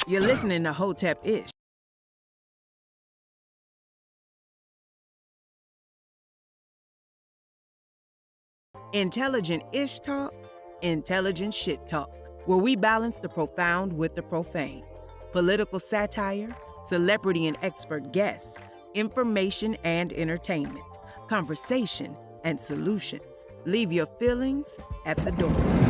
You're listening to Hotepish. Intelligent ish talk, intelligent shit talk, where we balance the profound with the profane. Political satire, celebrity and expert guests, information and entertainment, conversation and solutions. Leave your feelings at the door.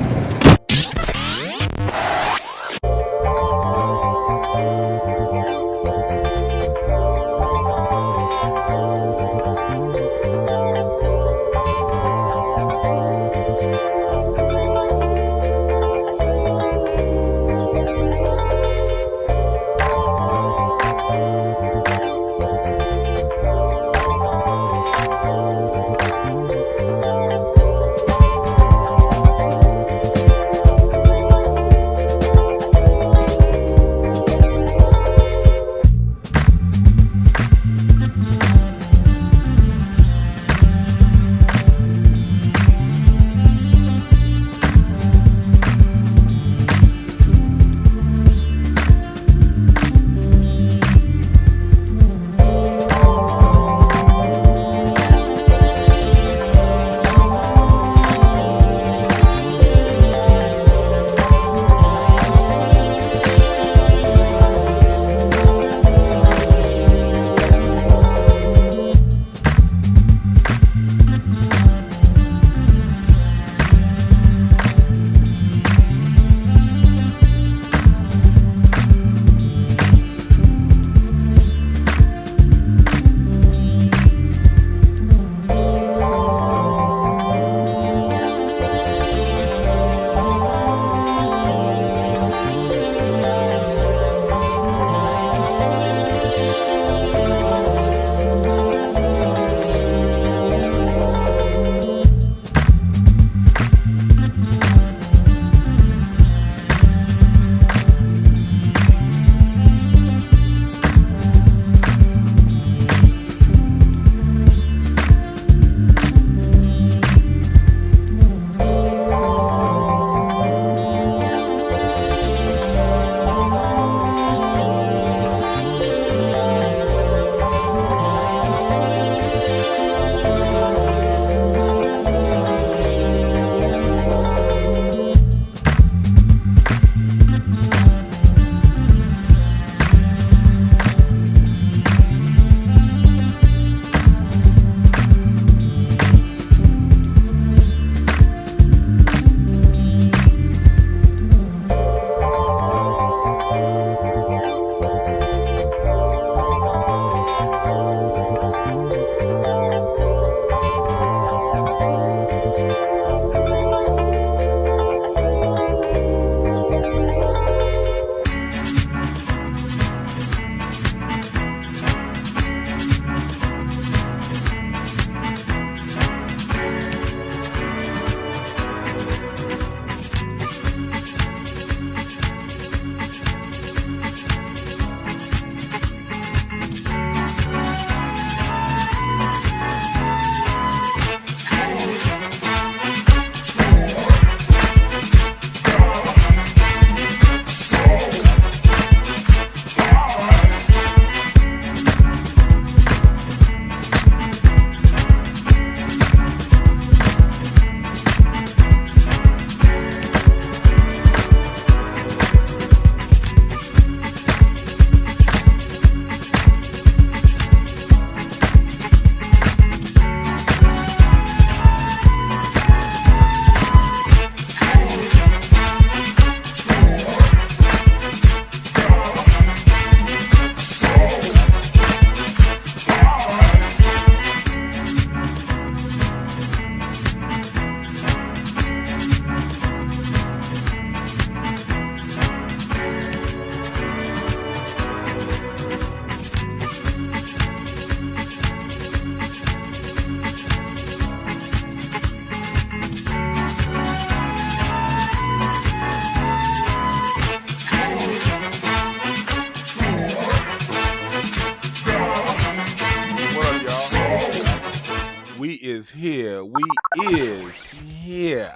is here. We is here.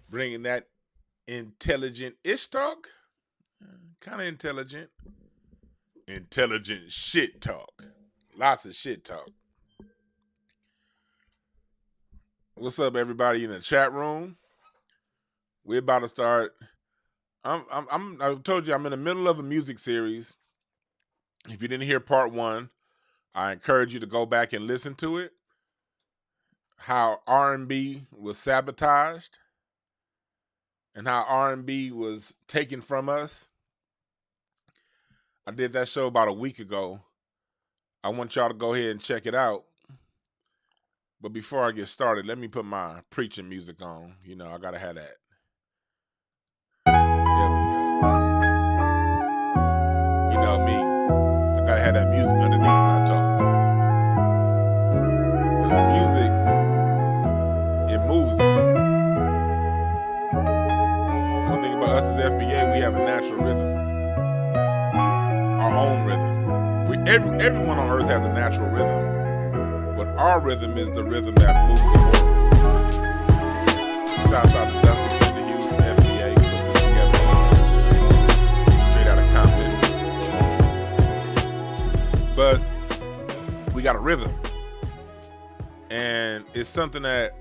Bringing that intelligent-ish talk. Kind of intelligent. Intelligent shit talk. Lots of shit talk. What's up, everybody in the chat room? We're about to start. I told you I'm in the middle of a music series. If you didn't hear part 1, I encourage you to go back and listen to it. How R&B was sabotaged and how R&B was taken from us. I did that show about a week ago. I want y'all to go ahead and check it out. But before I get started, let me put my preaching music on. You know, I gotta have that. There we go. You know me. I gotta have that music underneath when I talk. The music, it moves you. One thing about us as FBA, we have a natural rhythm. Our own rhythm. Everyone on earth has a natural rhythm. But our rhythm is the rhythm that moves the world. Shouts out to Duncan and the Hughes from FBA who put this together. Straight out of Compton. But we got a rhythm. And it's something that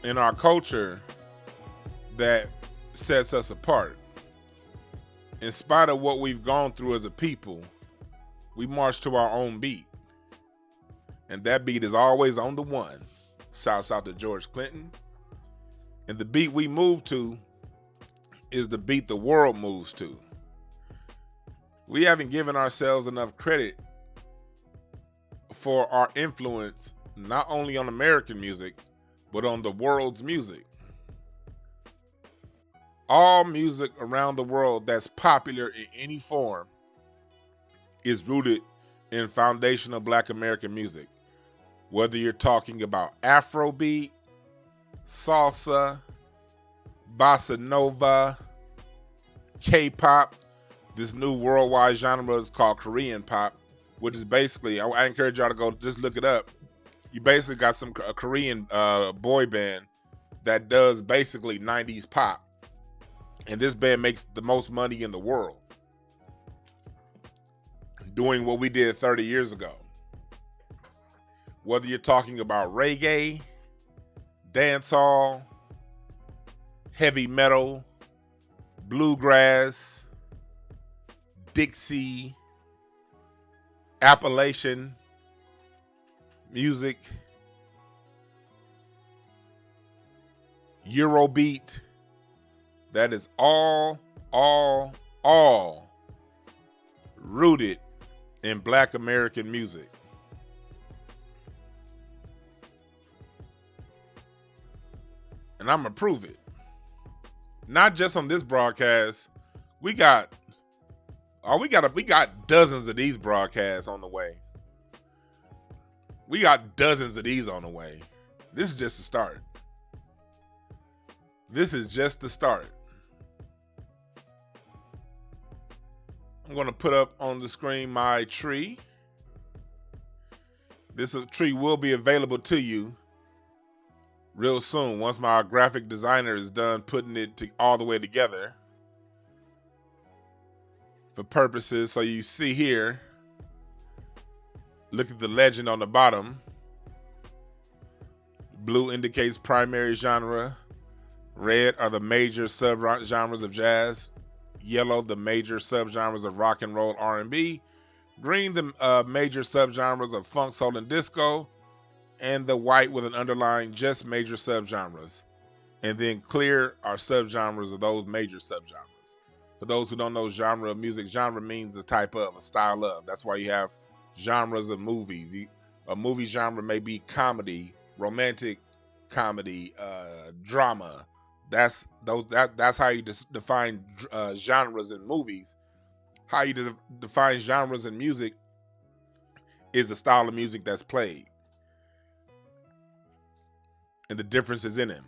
in our culture that sets us apart. In spite of what we've gone through as a people, we march to our own beat. And that beat is always on the one. Shouts out to George Clinton. And the beat we move to is the beat the world moves to. We haven't given ourselves enough credit for our influence, not only on American music, but on the world's music. All music around the world that's popular in any form is rooted in foundational Black American music. Whether you're talking about Afrobeat, salsa, bossa nova, K-pop, this new worldwide genre is called Korean pop, which is basically, I encourage y'all to go just look it up. You basically got a Korean boy band that does basically 90s pop. And this band makes the most money in the world doing what we did 30 years ago. Whether you're talking about reggae, dancehall, heavy metal, bluegrass, Dixie, Appalachian music, Eurobeat, that is all rooted in Black American music. And I'm gonna prove it. Not just on this broadcast. We got dozens of these broadcasts on the way. We got dozens of these on the way. This is just the start. This is just the start. I'm gonna put up on the screen my tree. This tree will be available to you real soon once my graphic designer is done putting it all the way together for purposes. So you see here, look at the legend on the bottom. Blue indicates primary genre. Red are the major subgenres of jazz. Yellow, the major subgenres of rock and roll R&B. Green, the major subgenres of funk, soul, and disco. And the white with an underlying just major subgenres. And then clear are subgenres of those major subgenres. For those who don't know genre of music, genre means a type of, a style of. That's why you have genres of movies. A movie genre may be comedy, romantic comedy, drama. That's how you define genres in movies. How you define genres in music is a style of music that's played. And the differences in them.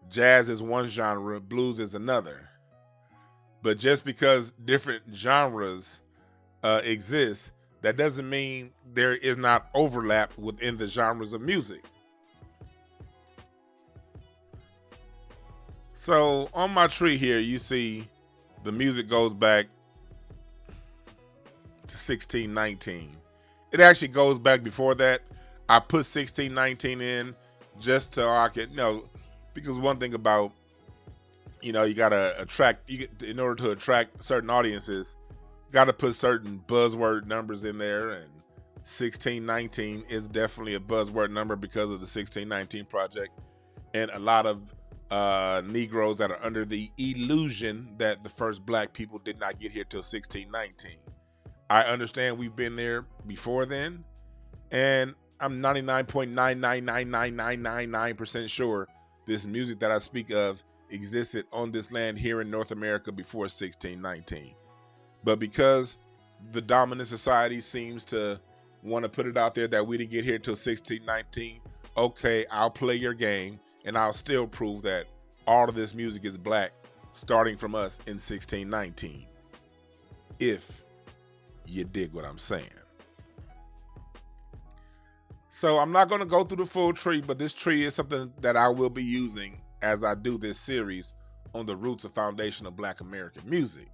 Jazz is one genre, blues is another. But just because different genres exist, that doesn't mean there is not overlap within the genres of music. So on my tree here, you see the music goes back to 1619. It actually goes back before that. I put 1619 in just so I could, because one thing about, you gotta attract, in order to attract certain audiences, gotta put certain buzzword numbers in there, and 1619 is definitely a buzzword number because of the 1619 Project, and a lot of Negroes that are under the illusion that the first black people did not get here till 1619. I understand we've been there before then, and I'm 99.9999999% sure this music that I speak of existed on this land here in North America before 1619. But because the dominant society seems to want to put it out there that we didn't get here till 1619, okay, I'll play your game, and I'll still prove that all of this music is black starting from us in 1619. If you dig what I'm saying. So I'm not going to go through the full tree, but this tree is something that I will be using as I do this series on the roots and foundation of Black American music.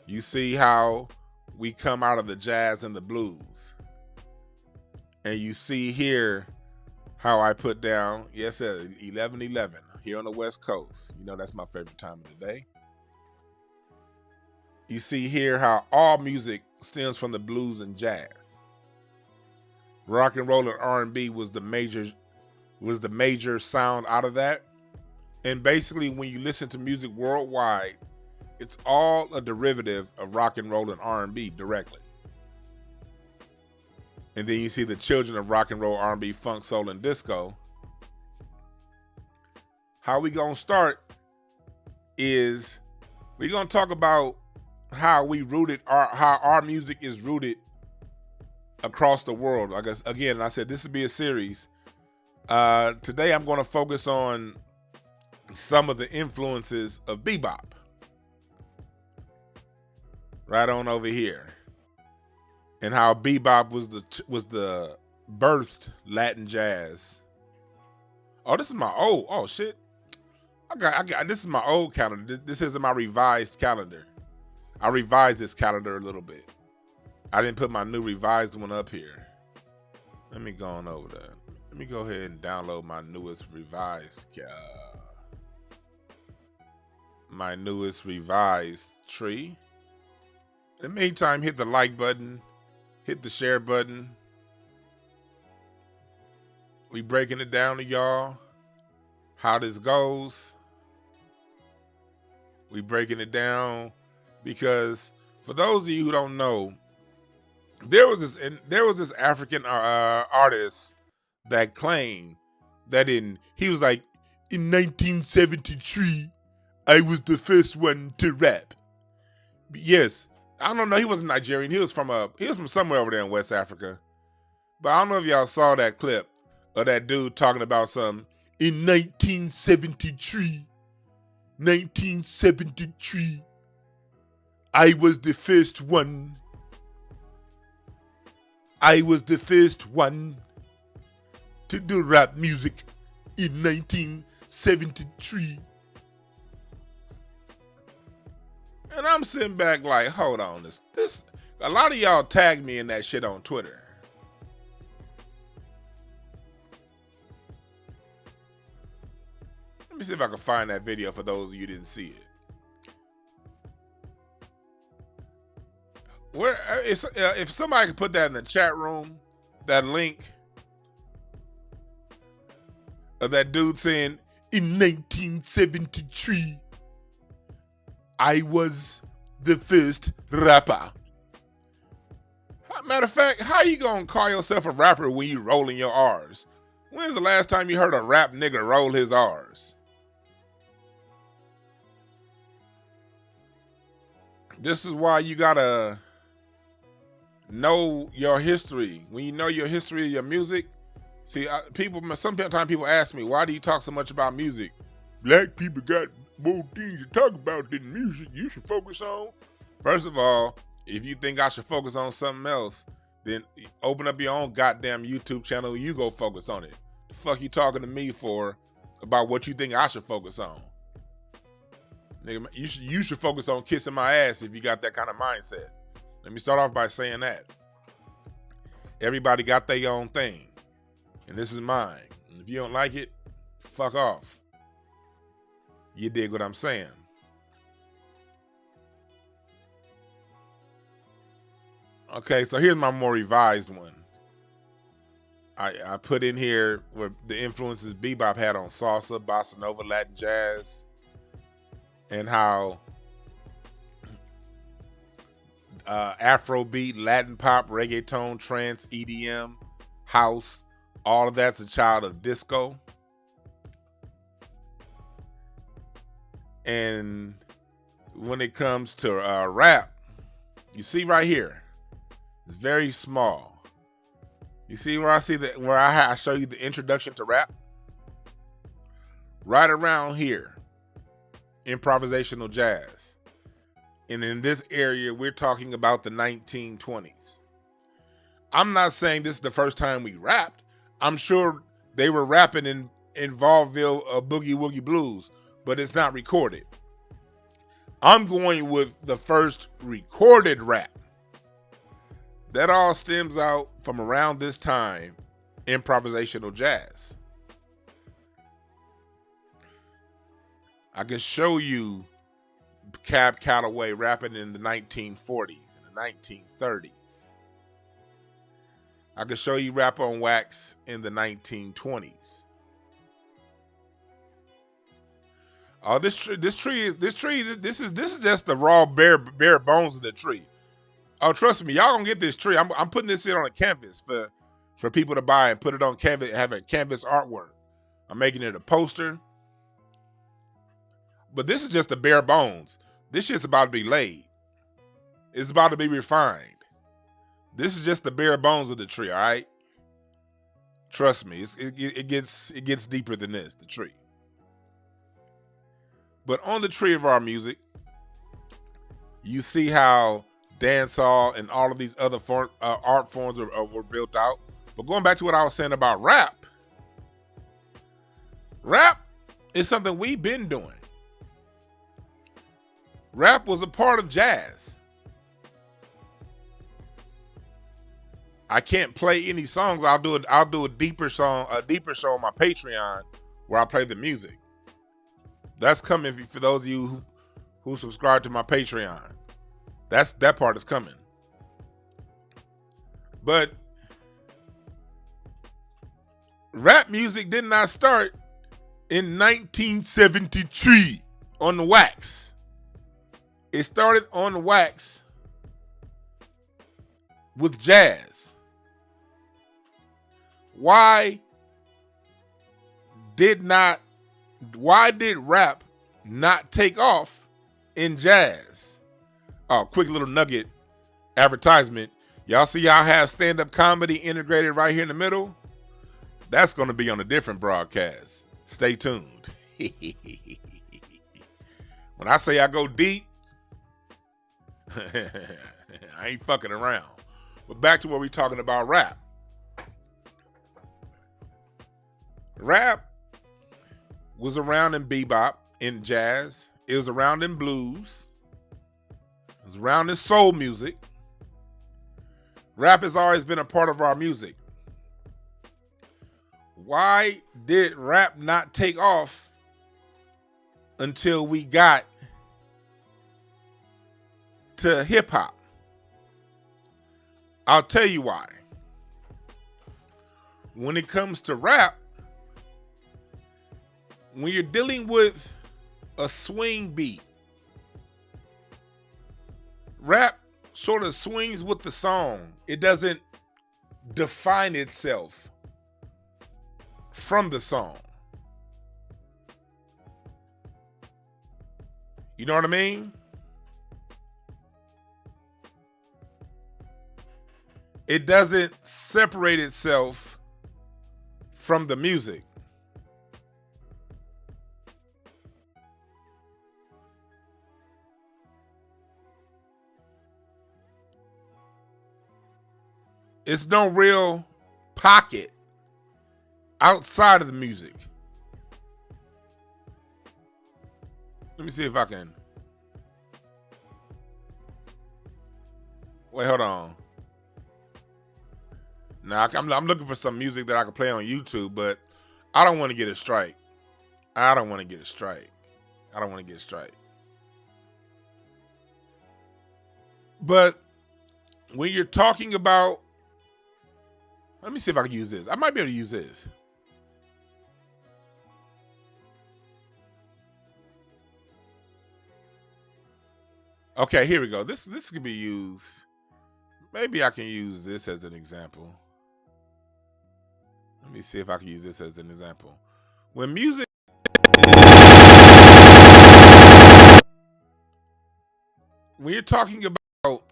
You see how we come out of the jazz and the blues. And you see here how I put down, yes, 11:11 here on the West Coast. That's my favorite time of the day. You see here how all music stems from the blues and jazz. Rock and roll and R&B was the major sound out of that. And basically, when you listen to music worldwide, it's all a derivative of rock and roll and R&B directly. And then you see the children of rock and roll, R&B, funk, soul, and disco. How we gonna start is we're gonna talk about how our music is rooted across the world. I guess, again, I said this would be a series. Today I'm going to focus on some of the influences of bebop. Right on over here. And how bebop was the birthed Latin jazz. Oh, this is my shit. I got this is my old calendar. This isn't my revised calendar. I revised this calendar a little bit. I didn't put my new revised one up here. Let me go on over there. Let me go ahead and download my newest revised tree. In the meantime, hit the like button, hit the share button. We breaking it down to y'all how this goes. We breaking it down because for those of you who don't know, there was this African artist that claimed that he was like, in 1973, I was the first one to rap. Yes, I don't know. He wasn't Nigerian. He was from somewhere over there in West Africa. But I don't know if y'all saw that clip of that dude talking about something. In 1973, I was the first one. I was the first one to do rap music in 1973. And I'm sitting back like, hold on, this a lot of y'all tagged me in that shit on Twitter. Let me see if I can find that video for those of you who didn't see it. Where if somebody could put that in the chat room, that link of that dude saying, in 1973, I was the first rapper. Matter of fact, how you gonna call yourself a rapper when you rolling your R's? When's the last time you heard a rap nigga roll his R's? This is why you gotta know your history. When you know your history of your music, see, sometimes people ask me, why do you talk so much about music? Black people got more things to talk about than music. You should focus on. First of all, if you think I should focus on something else, then open up your own goddamn YouTube channel and you go focus on it. The fuck you talking to me for about what you think I should focus on. Nigga, you should focus on kissing my ass if you got that kind of mindset. Let me start off by saying that. Everybody got their own thing, and this is mine. If you don't like it, fuck off. You dig what I'm saying? Okay, so here's my more revised one. I put in here where the influences bebop had on salsa, bossa nova, Latin jazz, and how Afrobeat, Latin pop, reggaeton, trance, EDM, house, all of that's a child of disco. And when it comes to rap, you see right here, it's very small. You see where I see that, where I show you the introduction to rap? Right around here, improvisational jazz. And in this area, we're talking about the 1920s. I'm not saying this is the first time we rapped. I'm sure they were rapping in Vaudeville Boogie Woogie Blues, but it's not recorded. I'm going with the first recorded rap. That all stems out from around this time, improvisational jazz. I can show you Cab Calloway rapping in the 1940s and the 1930s. I can show you Rap on Wax in the 1920s. Oh, this is just the raw bare bones of the tree. Oh, trust me, y'all gonna get this tree. I'm putting this in on a canvas for people to buy and put it on canvas, have a canvas artwork. I'm making it a poster. But this is just the bare bones. This shit's about to be laid. It's about to be refined. This is just the bare bones of the tree, all right? Trust me, it gets deeper than this, the tree. But on the tree of our music, you see how dancehall and all of these other art forms were built out. But going back to what I was saying about rap, rap is something we've been doing. Rap was a part of jazz. I can't play any songs. I'll do a deeper show on my Patreon where I play the music. That's coming for those of you who subscribe to my Patreon. That part is coming. But rap music did not start in 1973 on the wax. It started on the wax with jazz. Why did rap not take off in jazz? Oh, quick little nugget advertisement. Y'all see y'all have stand-up comedy integrated right here in the middle? That's going to be on a different broadcast. Stay tuned. When I say I go deep, I ain't fucking around. But back to what we're talking about, rap. Rap was around in bebop, in jazz. It was around in blues. It was around in soul music. Rap has always been a part of our music. Why did rap not take off until we got to hip hop? I'll tell you why. When it comes to rap, when you're dealing with a swing beat, rap sort of swings with the song. It doesn't define itself from the song. You know what I mean? It doesn't separate itself from the music. It's no real pocket outside of the music. Let me see if I can. Wait, hold on. Now, I'm looking for some music that I can play on YouTube, but I don't want to get a strike. I don't want to get a strike. I don't want to get a strike. But when you're talking about, let me see if I can use this. I might be able to use this. Okay, here we go. This could be used. Maybe I can use this as an example. Let me see if I can use this as an example. When music when you're talking about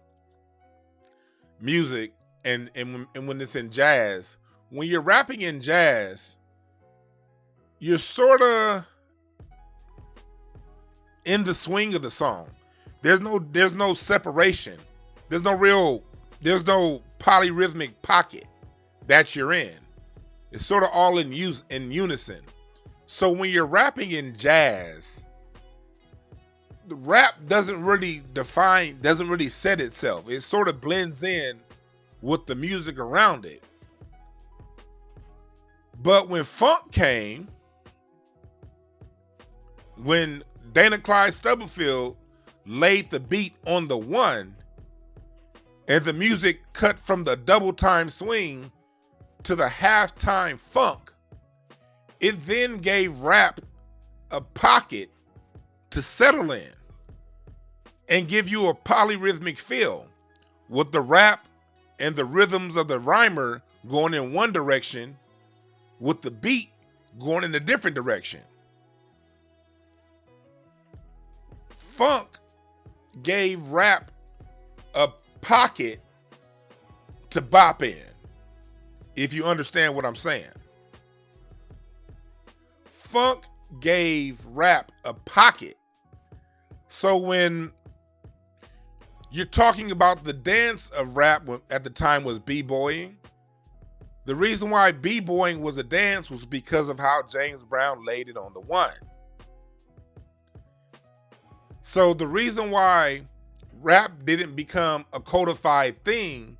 music and when it's in jazz, when you're rapping in jazz, you're sort of in the swing of the song. There's no separation. There's no polyrhythmic pocket that you're in. It's sort of all in unison. So when you're rapping in jazz, the rap doesn't really set itself. It sort of blends in with the music around it. But when funk came, when Dana Clyde Stubblefield laid the beat on the one, and the music cut from the double time swing to the halftime funk, it then gave rap a pocket to settle in and give you a polyrhythmic feel, with the rap and the rhythms of the rhymer going in one direction, with the beat going in a different direction. Funk gave rap a pocket to bop in, if you understand what I'm saying. Funk gave rap a pocket. So when you're talking about the dance of rap at the time was b-boying, the reason why b-boying was a dance was because of how James Brown laid it on the one. So the reason why rap didn't become a codified thing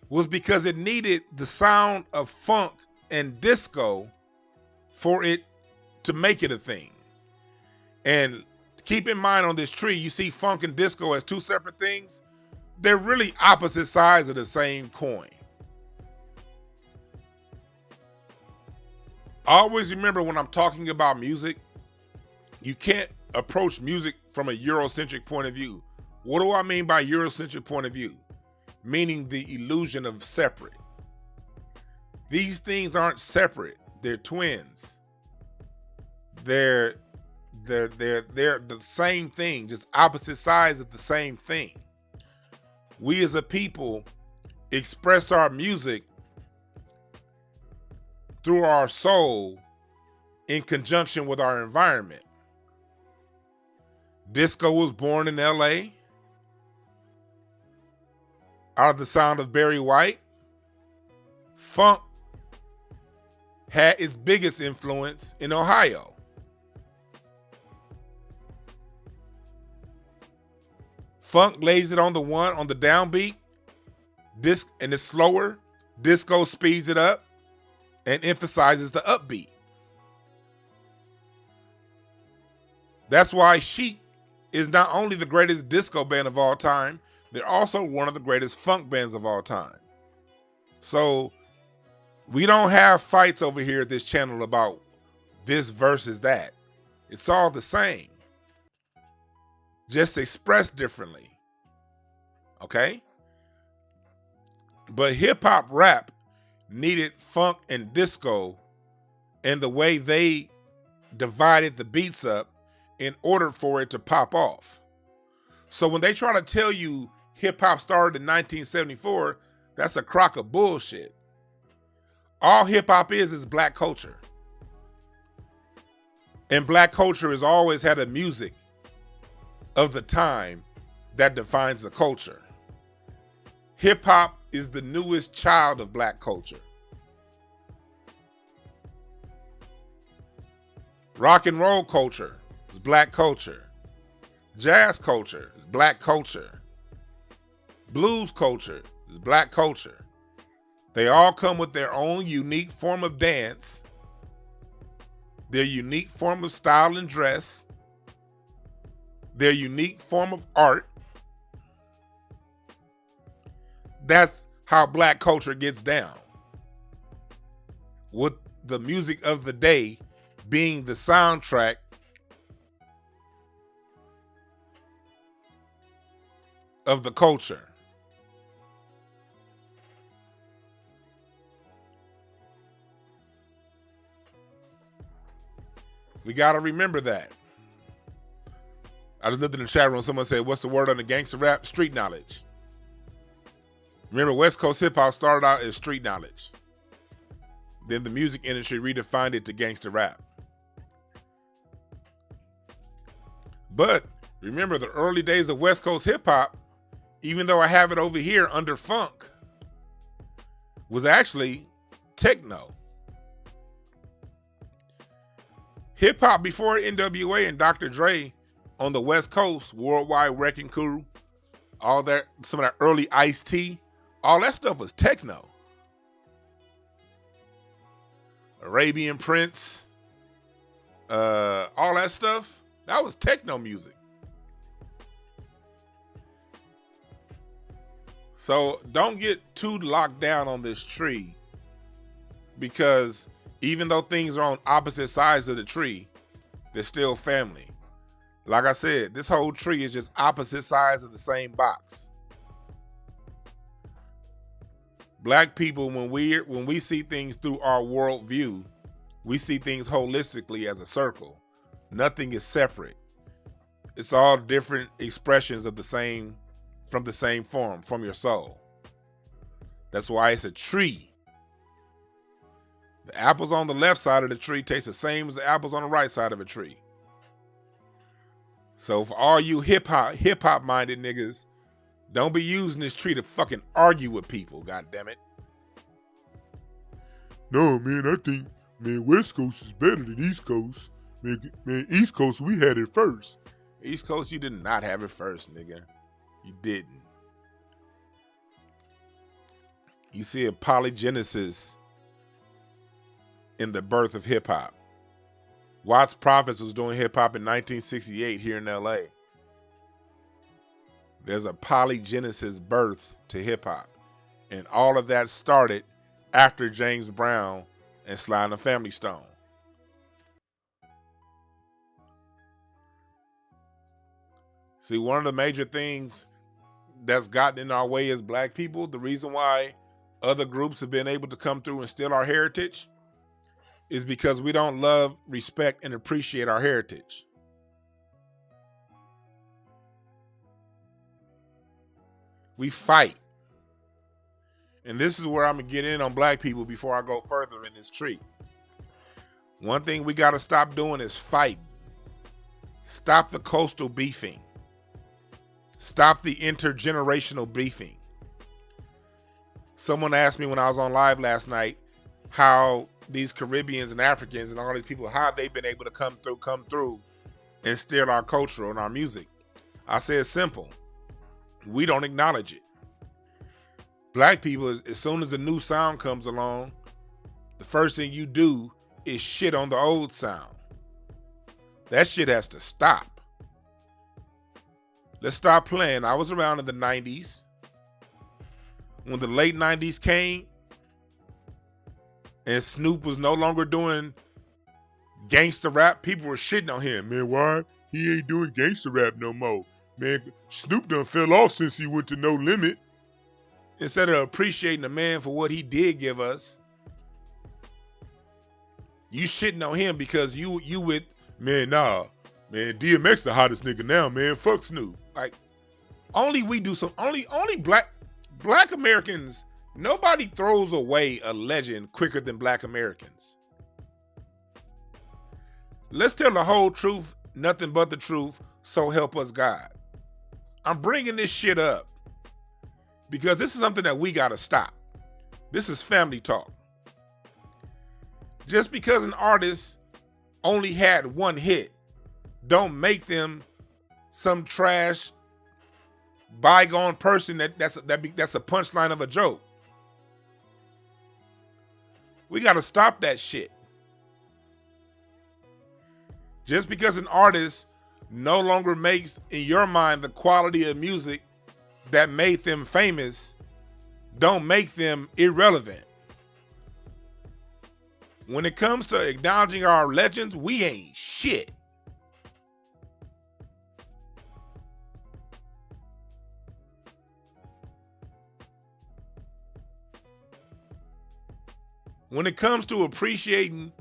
was because it needed the sound of funk and disco for it to make it a thing. And keep in mind, on this tree, you see funk and disco as two separate things. They're really opposite sides of the same coin. Always remember, when I'm talking about music, you can't approach music from a Eurocentric point of view. What do I mean by Eurocentric point of view? Meaning the illusion of separate. These things aren't separate. They're twins. They're the same thing, just opposite sides of the same thing. We as a people express our music through our soul in conjunction with our environment. Disco was born in LA out of the sound of Barry White. Funk had its biggest influence in Ohio. Funk lays it on the one, on the downbeat, and it's slower. Disco speeds it up and emphasizes the upbeat. That's why Chic is not only the greatest disco band of all time, they're also one of the greatest funk bands of all time. So we don't have fights over here at this channel about this versus that. It's all the same, just expressed differently. Okay? But hip hop rap needed funk and disco and the way they divided the beats up in order for it to pop off. So when they try to tell you hip hop started in 1974, that's a crock of bullshit. All hip hop is black culture. And black culture has always had a music of the time that defines the culture. Hip hop is the newest child of black culture. Rock and roll culture is black culture. Jazz culture is black culture. Blues culture is black culture. They all come with their own unique form of dance, their unique form of style and dress, their unique form of art. That's how black culture gets down, with the music of the day being the soundtrack of the culture. We got to remember that. I just looked in the chat room. Someone said, what's the word on the gangster rap? Street knowledge. Remember, West Coast hip hop started out as street knowledge. Then the music industry redefined it to gangster rap. But remember, the early days of West Coast hip hop, even though I have it over here under funk, was actually techno. Hip hop before NWA and Dr. Dre on the West Coast, Worldwide Wrecking Crew, all that, some of that early Ice-T, all that stuff was techno. Arabian Prince, all that stuff, that was techno music. So don't get too locked down on this tree, because even though things are on opposite sides of the tree, they're still family. Like I said, this whole tree is just opposite sides of the same box. Black people, when we see things through our worldview, we see things holistically as a circle. Nothing is separate. It's all different expressions of the same, from the same form, from your soul. That's why it's a tree. The apples on the left side of the tree taste the same as the apples on the right side of a tree. So for all you hip hop minded niggas, don't be using this tree to fucking argue with people, god damn it. No, man, I think, man, West Coast is better than East Coast. Man, East Coast, we had it first. East Coast, you did not have it first, nigga. You didn't. You see a polygenesis in the birth of hip hop. Watts Prophets was doing hip hop in 1968 here in LA. There's a polygenesis birth to hip hop. And all of that started after James Brown and Sly and the Family Stone. See, one of the major things that's gotten in our way as black people, the reason why other groups have been able to come through and steal our heritage, is because we don't love, respect, and appreciate our heritage. We fight. And this is where I'm going to get in on black people before I go further in this tree. One thing we got to stop doing is fight. Stop the coastal beefing. Stop the intergenerational beefing. Someone asked me when I was on live last night how these Caribbeans and Africans and all these people, how they've been able to come through and steal our culture and our music. I said it's simple. We don't acknowledge it. Black people, as soon as a new sound comes along, the first thing you do is shit on the old sound. That shit has to stop. Let's stop playing. I was around in the 90s. When the late 90s came and Snoop was no longer doing gangster rap, people were shitting on him. Man, why? He ain't doing gangster rap no more. Man, Snoop done fell off since he went to No Limit. Instead of appreciating the man for what he did give us, you shitting on him because you with, man, nah. Man, DMX the hottest nigga now, man. Fuck Snoop. Like, only we do some, only black Americans, nobody throws away a legend quicker than black Americans. Let's tell the whole truth, nothing but the truth, so help us God. I'm bringing this shit up because this is something that we gotta stop. This is family talk. Just because an artist only had one hit don't make them some trash bygone person that's a punchline of a joke. We got to stop that shit. Just because an artist no longer makes, in your mind, the quality of music that made them famous, don't make them irrelevant. When it comes to acknowledging our legends, we ain't shit. When it comes to appreciating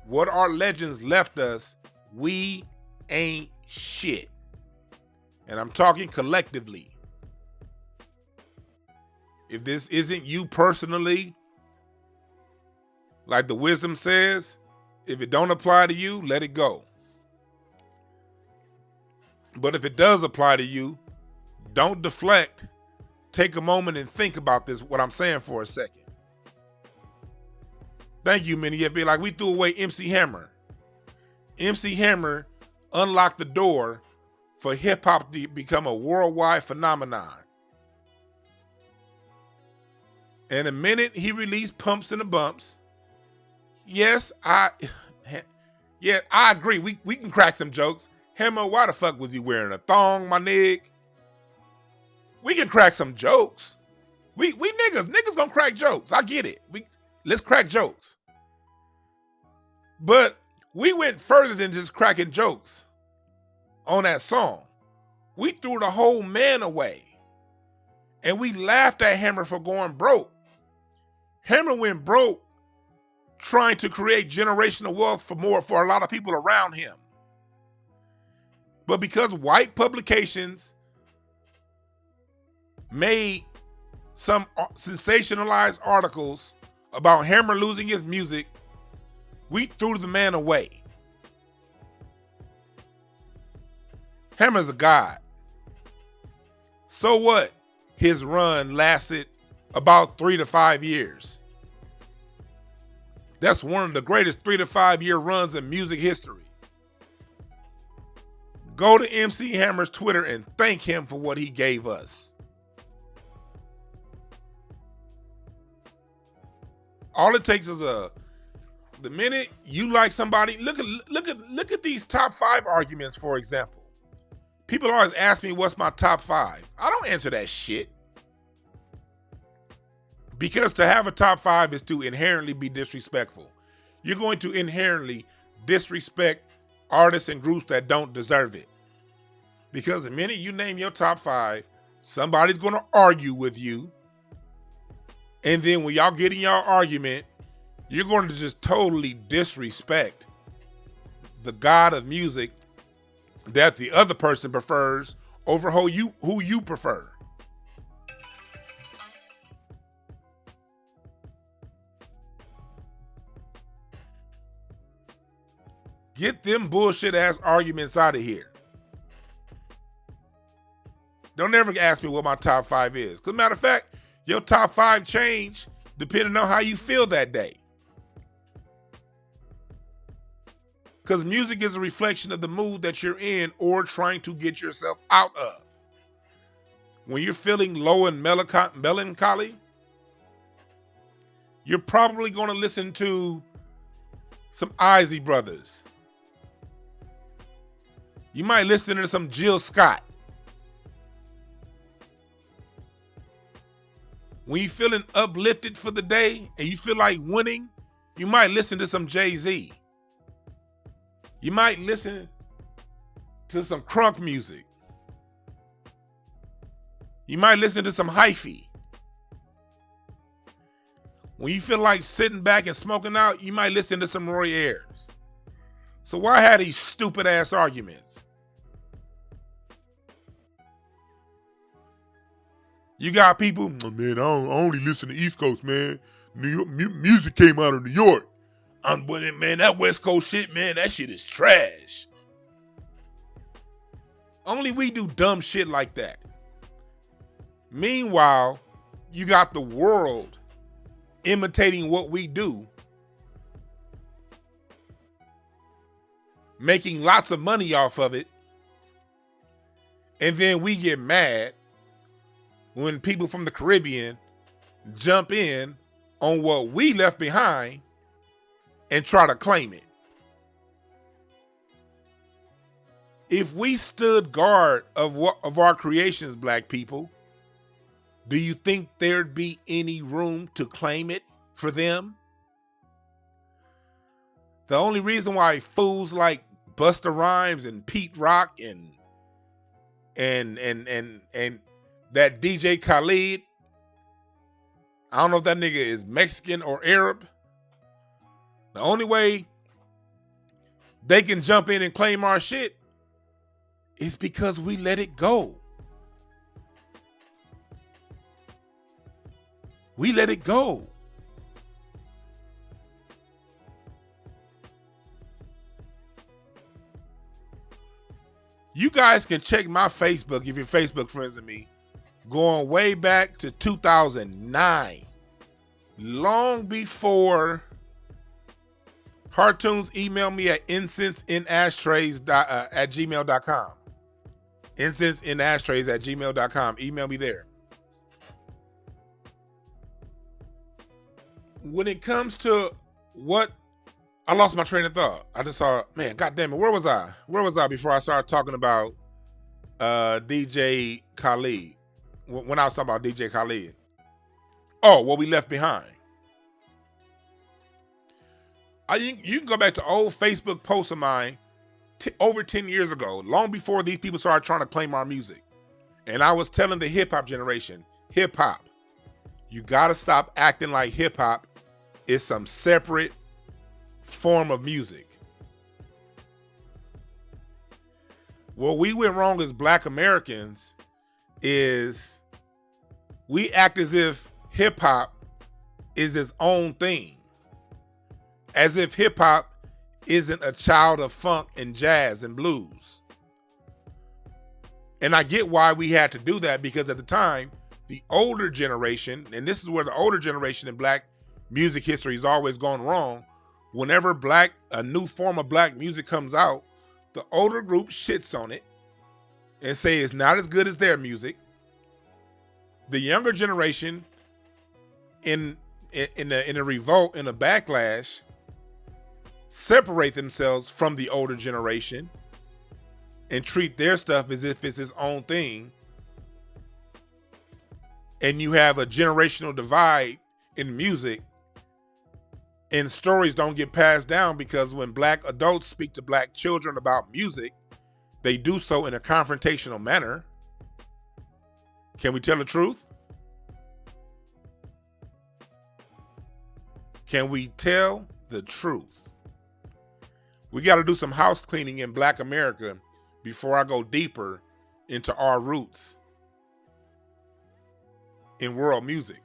what our legends left us, we ain't shit. And I'm talking collectively. If this isn't you personally, like the wisdom says, if it don't apply to you, let it go. But if it does apply to you, don't deflect. Take a moment and think about this, what I'm saying, for a second. Thank you, Minnie. Be like, we threw away MC Hammer. MC Hammer unlocked the door for hip hop to become a worldwide phenomenon. And the minute he released Pumps and the Bumps, yes, I agree. We can crack some jokes. Hammer, why the fuck was he wearing a thong, my nig? We can crack some jokes. We niggas gonna crack jokes. I get it. Let's crack jokes. But we went further than just cracking jokes on that song. We threw the whole man away. And we laughed at Hammer for going broke. Hammer went broke trying to create generational wealth for a lot of people around him. But because white publications made some sensationalized articles about Hammer losing his music, we threw the man away. Hammer's a god. So what? His run lasted about 3 to 5 years. That's one of the greatest 3 to 5 year runs in music history. Go to MC Hammer's Twitter and thank him for what he gave us. All it takes is the minute you like somebody, look at these top 5 arguments, for example. People always ask me what's my top 5. I don't answer that shit. Because to have a top 5 is to inherently be disrespectful. You're going to inherently disrespect artists and groups that don't deserve it. Because the minute you name your top 5, somebody's going to argue with you. And then when y'all get in y'all argument, you're going to just totally disrespect the god of music that the other person prefers over who you prefer. Get them bullshit ass arguments out of here. Don't ever ask me what my top 5 is. Because matter of fact, your top 5 change depending on how you feel that day. Because music is a reflection of the mood that you're in or trying to get yourself out of. When you're feeling low and melancholy, you're probably going to listen to some Isley Brothers. You might listen to some Jill Scott. When you're feeling uplifted for the day and you feel like winning, you might listen to some Jay-Z. You might listen to some crunk music. You might listen to some hyphy. When you feel like sitting back and smoking out, you might listen to some Roy Ayers. So why have these stupid ass arguments? You got people, oh, man, I only listen to East Coast, man. New York, music came out of New York. But man, that West Coast shit, man, that shit is trash. Only we do dumb shit like that. Meanwhile, you got the world imitating what we do. making lots of money off of it. And then we get mad when people from the Caribbean jump in on what we left behind and try to claim it. If we stood guard of our creations, black people, do you think there'd be any room to claim it for them? The only reason why fools like Busta Rhymes and Pete Rock and that DJ Khaled, I don't know if that nigga is Mexican or Arab. The only way they can jump in and claim our shit is because we let it go. We let it go. You guys can check my Facebook if you're Facebook friends with me, going way back to 2009, long before cartoons. Email me at incenseinashtrays@gmail.com. Incenseinashtrays@gmail.com. Email me there. When it comes to what, I lost my train of thought. I just saw, man, goddamn it, where was I? Where was I before I started talking about DJ Khaled? When I was talking about DJ Khaled. Oh, what we left behind. You can go back to old Facebook posts of mine over 10 years ago, long before these people started trying to claim our music. And I was telling the hip-hop generation, hip-hop, you gotta stop acting like hip-hop is some separate form of music. What we went wrong as black Americans is we act as if hip-hop is its own thing. As if hip-hop isn't a child of funk and jazz and blues. And I get why we had to do that, because at the time, the older generation, and this is where the older generation in black music history has always gone wrong, whenever a new form of black music comes out, the older group shits on it and say it's not as good as their music. The younger generation, in a revolt, in a backlash, separate themselves from the older generation and treat their stuff as if it's its own thing. And you have a generational divide in music, and stories don't get passed down, because when black adults speak to black children about music, they do so in a confrontational manner. Can we tell the truth? Can we tell the truth? We got to do some house cleaning in black America before I go deeper into our roots in world music.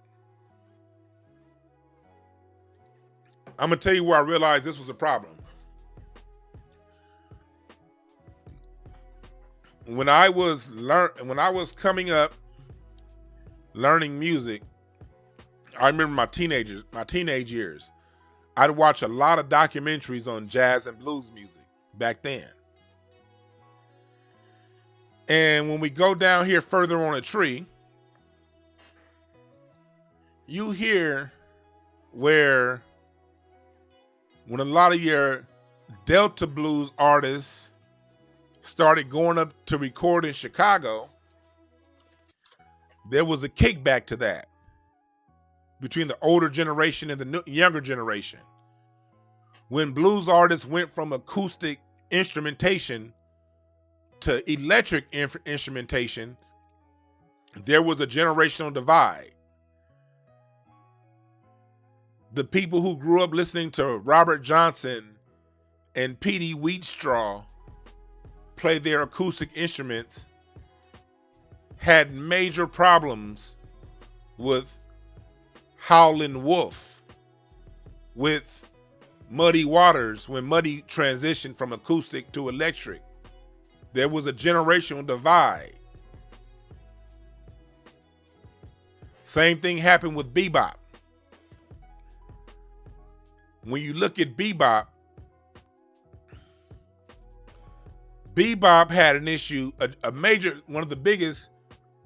I'm going to tell you where I realized this was a problem. When I was coming up learning music, I remember my teenage years, I'd watch a lot of documentaries on jazz and blues music back then. And when we go down here further on a tree, you hear when a lot of your Delta blues artists started going up to record in Chicago, there was a kickback to that between the older generation and the younger generation. When blues artists went from acoustic instrumentation to electric instrumentation, there was a generational divide. The people who grew up listening to Robert Johnson and Petey Wheatstraw play their acoustic instruments had major problems with Howlin' Wolf, with Muddy Waters when Muddy transitioned from acoustic to electric. There was a generational divide. Same thing happened with bebop. When you look at bebop, bebop had an issue, a major, one of the biggest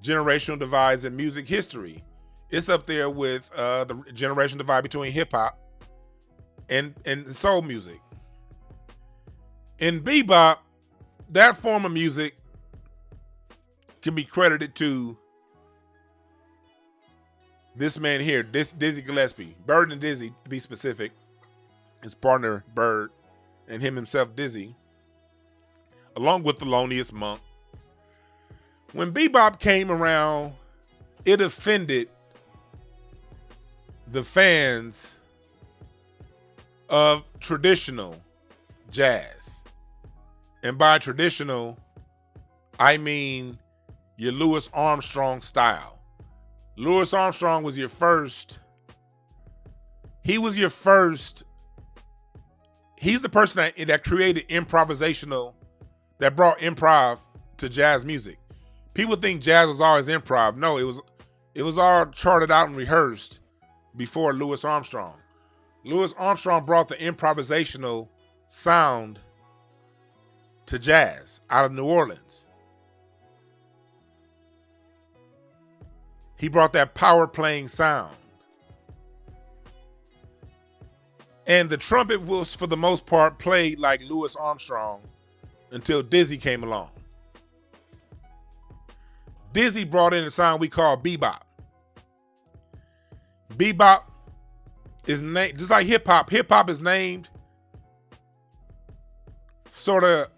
generational divides in music history. It's up there with the generation divide between hip hop and soul music. In bebop, that form of music can be credited to this man here, Dizzy Gillespie. Bird and Dizzy, to be specific. His partner, Bird, and him himself, Dizzy, along with Thelonious Monk. When bebop came around, it offended the fans of traditional jazz. And by traditional, I mean your Louis Armstrong style. Louis Armstrong was your first. He's the person that created improvisational, that brought improv to jazz music. People think jazz was always improv. No, it was all charted out and rehearsed before Louis Armstrong. Louis Armstrong brought the improvisational sound to jazz out of New Orleans. He brought that power playing sound. And the trumpet was, for the most part, played like Louis Armstrong until Dizzy came along. Dizzy brought in a sound we call bebop. Bebop is named, just like hip hop. Hip hop is named sort of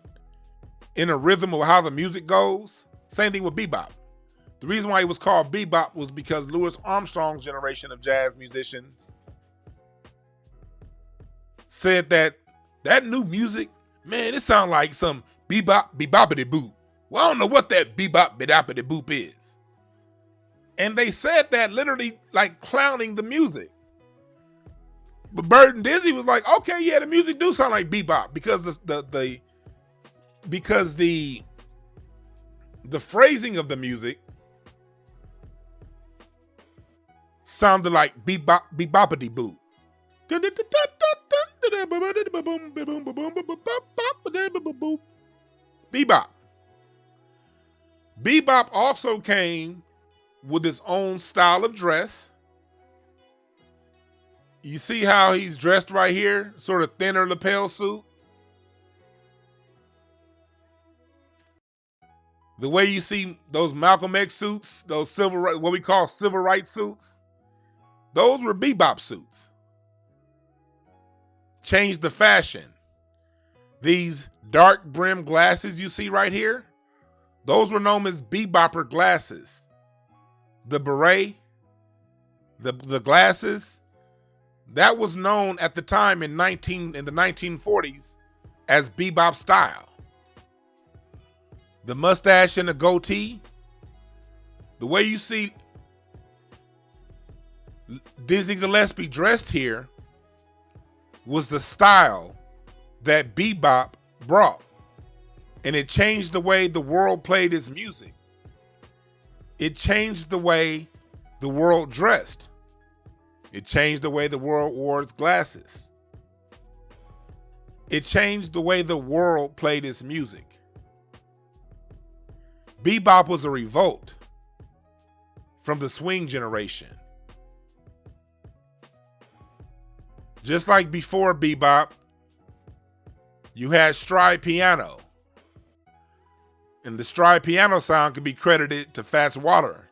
in a rhythm of how the music goes. Same thing with bebop. The reason why it was called bebop was because Louis Armstrong's generation of jazz musicians said that new music, man, it sounds like some bebop, beboppity boop. Well, I don't know what that bebop, bedoppity boop is. And they said that literally like clowning the music. But Bird and Dizzy was like, okay, yeah, the music do sound like bebop because the phrasing of the music sounded like bebop, beboppity boop. Bebop. Bebop also came with its own style of dress. You see how he's dressed right here? Sort of thinner lapel suit. The way you see those Malcolm X suits, those what we call civil rights suits, those were bebop suits. Changed the fashion. These dark brim glasses you see right here, those were known as bebopper glasses. The beret, the glasses, that was known at the time in the 1940s as bebop style. The mustache and the goatee, the way you see Dizzy Gillespie dressed here was the style that bebop brought. And it changed the way the world played its music. It changed the way the world dressed. It changed the way the world wore its glasses. It changed the way the world played its music. Bebop was a revolt from the swing generation. Just like before bebop, you had stride piano. And the stride piano sound can be credited to Fats Waller.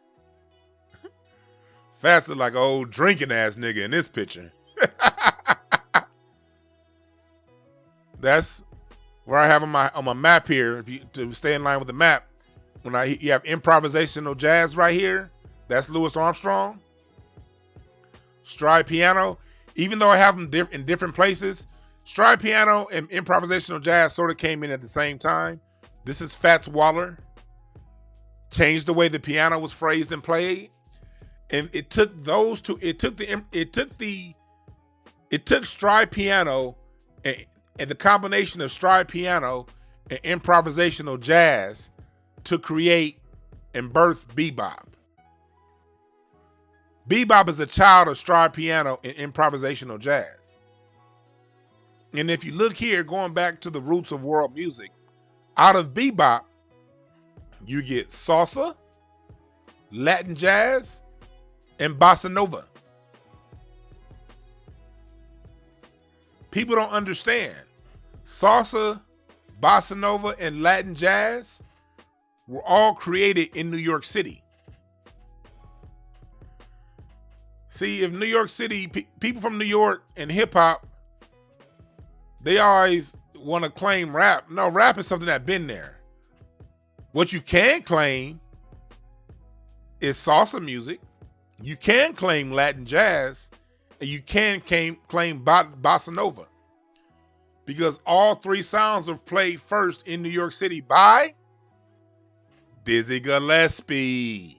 Fats is like an old drinking ass nigga in this picture. That's where I have on my map here. If you to stay in line with the map, when you have improvisational jazz right here, that's Louis Armstrong. Stride piano, even though I have them in different places, stride piano and improvisational jazz sort of came in at the same time. This is Fats Waller. Changed the way the piano was phrased and played. And it took those two, it took stride piano and the combination of stride piano and improvisational jazz to create and birth bebop. Bebop is a child of stride piano and improvisational jazz. And if you look here, going back to the roots of world music, Out of bebop, you get salsa, Latin jazz, and bossa nova. People don't understand. Salsa, bossa nova, and Latin jazz were all created in New York City. See, if New York City, people from New York and hip hop, they always want to claim rap. No, rap is something that's been there. What you can claim is salsa music. You can claim Latin jazz, and you can claim bossa nova. Because all three sounds were played first in New York City by Dizzy Gillespie.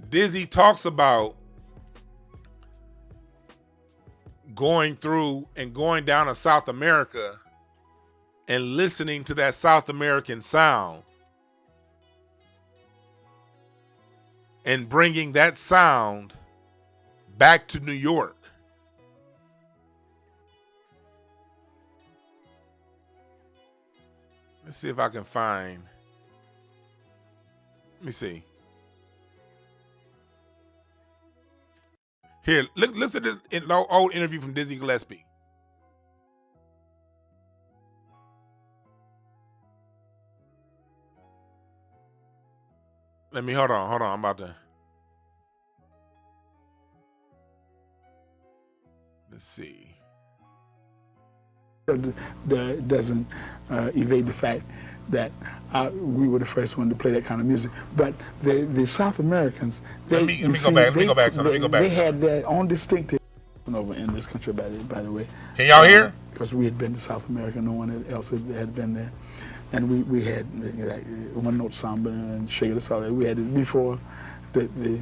Dizzy talks about going through and going down to South America and listening to that South American sound and bringing that sound back to New York. Let's see if I can find. Let me see. Here, listen to this old interview from Dizzy Gillespie. Let me, hold on. I'm about to. Let's see. Doesn't evade the fact that we were the first one to play that kind of music. But the South Americans, let me go back. They had their own distinctive over in this country, by the way. Can y'all hear? Because we had been to South America, no one else had been there. And we had like one note samba and Sugar the Solid. We had it before the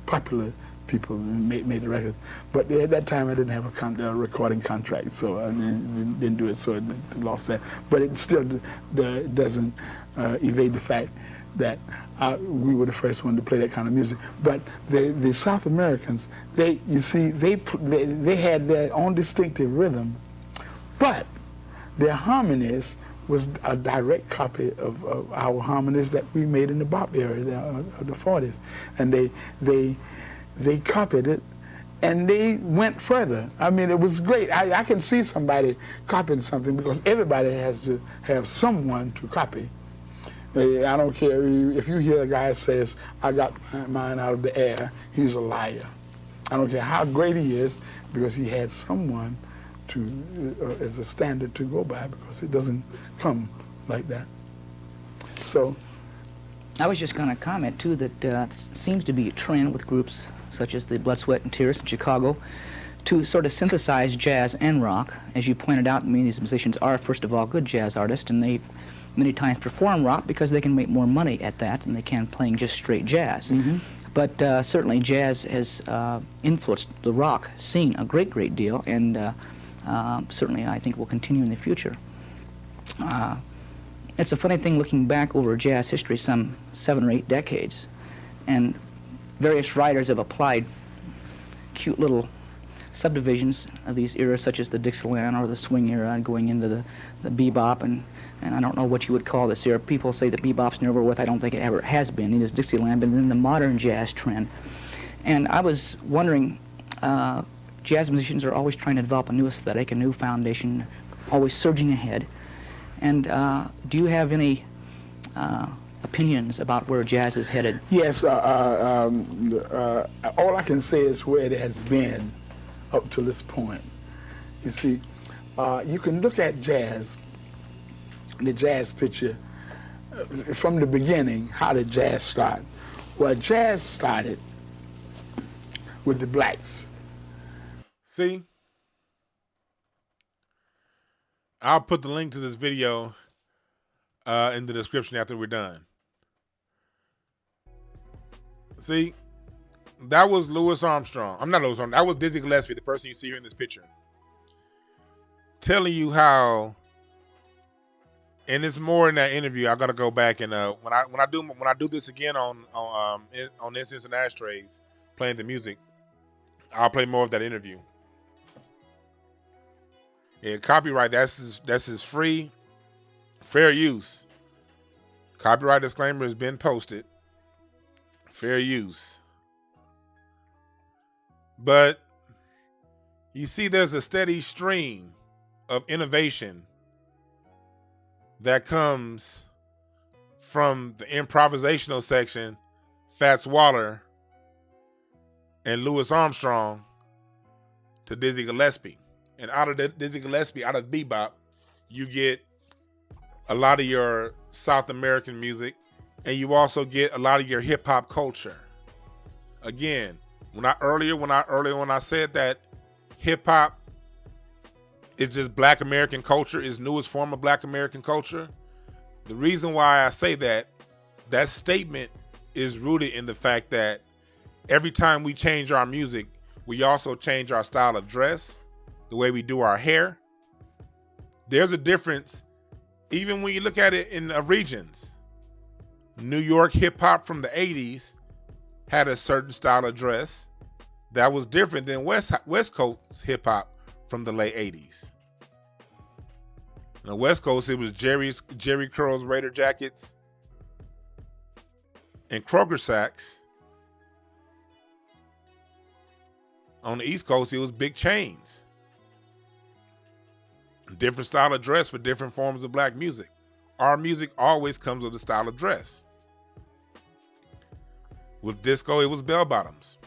popular people made the record. But at that time I didn't have a recording contract, so I didn't do it, so I lost that. But it still doesn't evade the fact that we were the first one to play that kind of music. But the South Americans, they had their own distinctive rhythm, but their harmonies was a direct copy of our harmonies that we made in the bop era of the 40s. And they copied it, and they went further. I mean, it was great. I can see somebody copying something because everybody has to have someone to copy. I don't care if you hear a guy says, I got mine out of the air, he's a liar. I don't care how great he is, because he had someone to as a standard to go by, because it doesn't come like that. So I was just going to comment too that seems to be a trend with groups such as the Blood, Sweat, and Tears in Chicago to sort of synthesize jazz and rock. As you pointed out, many of these musicians are, first of all, good jazz artists, and they many times perform rock because they can make more money at that than they can playing just straight jazz. Mm-hmm. But certainly jazz has influenced the rock scene a great deal, and certainly I think will continue in the future. It's a funny thing looking back over jazz history some 7 or 8 decades, and various writers have applied cute little subdivisions of these eras, such as the Dixieland or the swing era, and going into the bebop, and I don't know what you would call this era. People say that bebop's never with. I don't think it ever has been. Neither is Dixieland, but then the modern jazz trend. And I was wondering, jazz musicians are always trying to develop a new aesthetic, a new foundation, always surging ahead. And do you have any opinions about where jazz is headed? Yes, all I can say is where it has been up to this point. You see, you can look at jazz, the jazz picture, from the beginning. How did jazz start? Well, jazz started with the blacks. See? I'll put the link to this video in the description after we're done. See? That was Louis Armstrong. I'm not Louis Armstrong. That was Dizzy Gillespie, the person you see here in this picture, telling you how. And it's more in that interview. I gotta go back and when I do this again on Incense and Ashtrays, playing the music, I'll play more of that interview. Yeah, copyright, that's his free, fair use. Copyright disclaimer has been posted. Fair use. But you see, there's a steady stream of innovation that comes from the improvisational section, Fats Waller and Louis Armstrong, to Dizzy Gillespie. And out of Dizzy Gillespie, out of bebop, you get a lot of your South American music, and you also get a lot of your hip hop culture. Again, when I said that hip hop is just Black American culture, is newest form of Black American culture, the reason why I say that statement is rooted in the fact that every time we change our music, we also change our style of dress, the way we do our hair. There's a difference, even when you look at it in regions. New York hip hop from the 80s had a certain style of dress that was different than West Coast hip hop from the late 80s. On the West Coast, it was Jerry curls, Raider jackets, and Kroger sacks. On the East Coast, it was big chains. Different style of dress for different forms of Black music. Our music always comes with a style of dress. With disco, it was bell bottoms.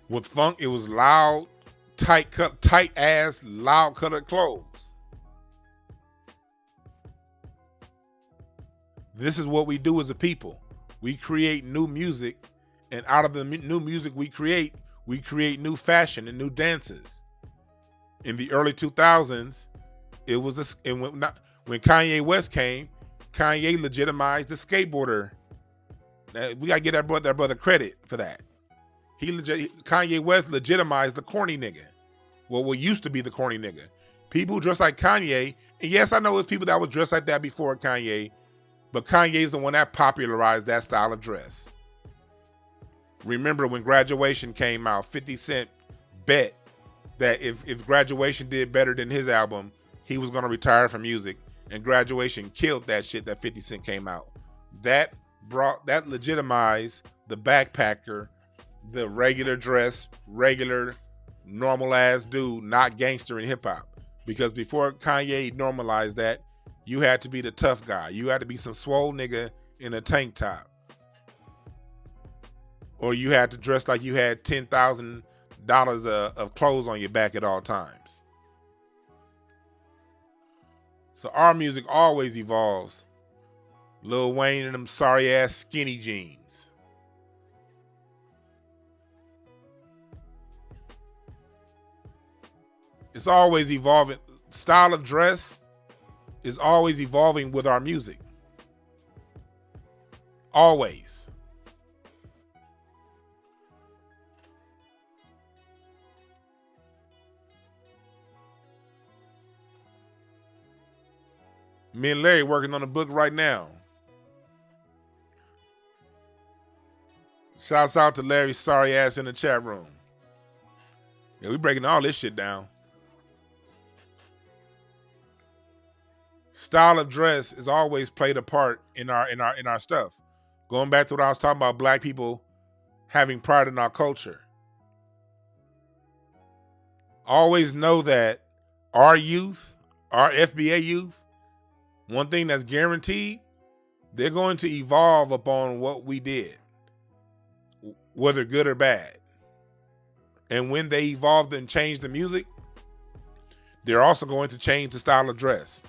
With funk, it was loud, tight ass, loud colored clothes. This is what we do as a people. We create new music, and out of the new music we create new fashion and new dances. In the early 2000s, it was when Kanye West came, Kanye legitimized the skateboarder. We gotta give that brother credit for that. Kanye West legitimized the corny nigga. Well, what used to be the corny nigga. People dressed like Kanye, and yes, I know there's people that was dressed like that before Kanye, but Kanye's the one that popularized that style of dress. Remember when Graduation came out, 50 Cent bet that if Graduation did better than his album, he was gonna retire from music, and Graduation killed that shit that 50 Cent came out. That legitimized the backpacker, the regular dress, regular normal ass dude, not gangster in hip hop. Because before Kanye normalized that, you had to be the tough guy. You had to be some swole nigga in a tank top. Or you had to dress like you had $10,000 of clothes on your back at all times. So our music always evolves. Lil Wayne and them sorry ass skinny jeans. It's always evolving. Style of dress is always evolving with our music. Always. Me and Larry working on a book right now. Shouts out to Larry's sorry ass in the chat room. Yeah, we breaking all this shit down. Style of dress is always played a part in our stuff. Going back to what I was talking about, Black people having pride in our culture. Always know that our youth, our FBA youth, one thing that's guaranteed, they're going to evolve upon what we did, whether good or bad. And when they evolve and change the music, they're also going to change the style of dress.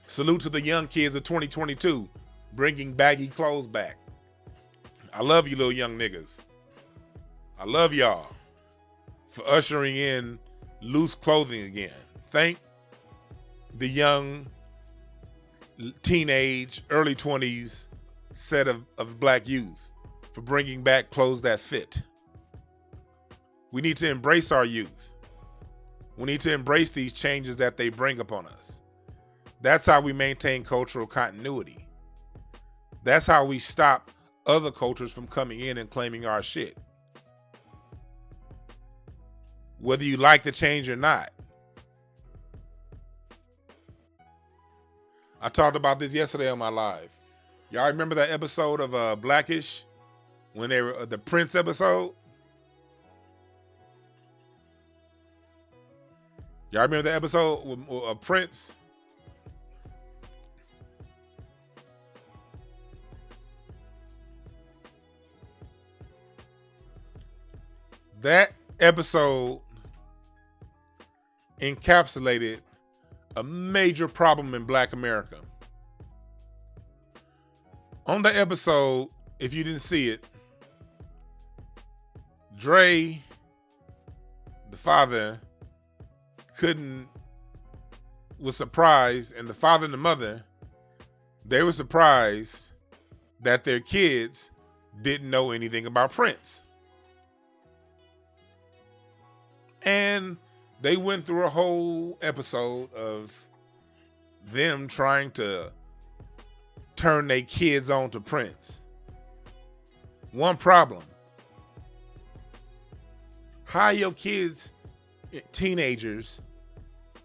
Salute to the young kids of 2022, bringing baggy clothes back. I love you little young niggas. I love y'all for ushering in loose clothing again. Thank the young, teenage, early 20s set of Black youth for bringing back clothes that fit. We need to embrace our youth. We need to embrace these changes that they bring upon us. That's how we maintain cultural continuity. That's how we stop other cultures from coming in and claiming our shit. whether you like the change or not. I talked about this yesterday on my live. Y'all remember that episode of Blackish when they were the Prince episode? Y'all remember the episode of Prince? That episode encapsulated a major problem in Black America. On the episode, if you didn't see it, Dre, the father, was surprised, and the father and the mother, they were surprised that their kids didn't know anything about Prince. And they went through a whole episode of them trying to turn their kids on to Prince. One problem. How are your kids teenagers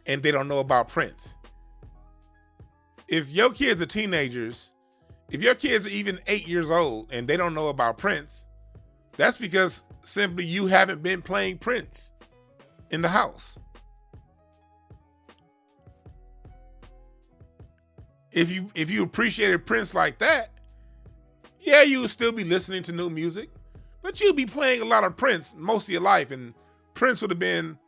and they don't know about Prince? If your kids are teenagers, if your kids are even 8 years old and they don't know about Prince, that's because simply you haven't been playing Prince in the house. If you appreciated Prince like that, yeah, you would still be listening to new music, but you'd be playing a lot of Prince most of your life, and Prince would have been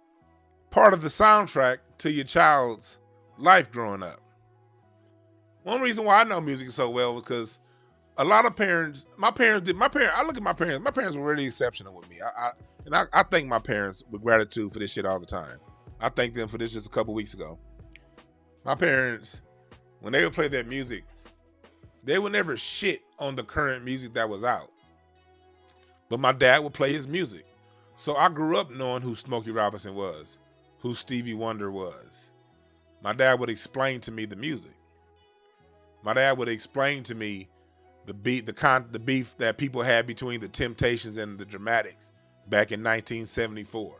part of the soundtrack to your child's life growing up. One reason why I know music so well was because a lot of parents, I look at my parents were really exceptional with me. I thank my parents with gratitude for this shit all the time. I thanked them for this just a couple weeks ago. My parents, when they would play their music, they would never shit on the current music that was out. But my dad would play his music. So I grew up knowing who Smokey Robinson was, who Stevie Wonder was. My dad would explain to me the music. My dad would explain to me the beef that people had between the Temptations and the Dramatics back in 1974.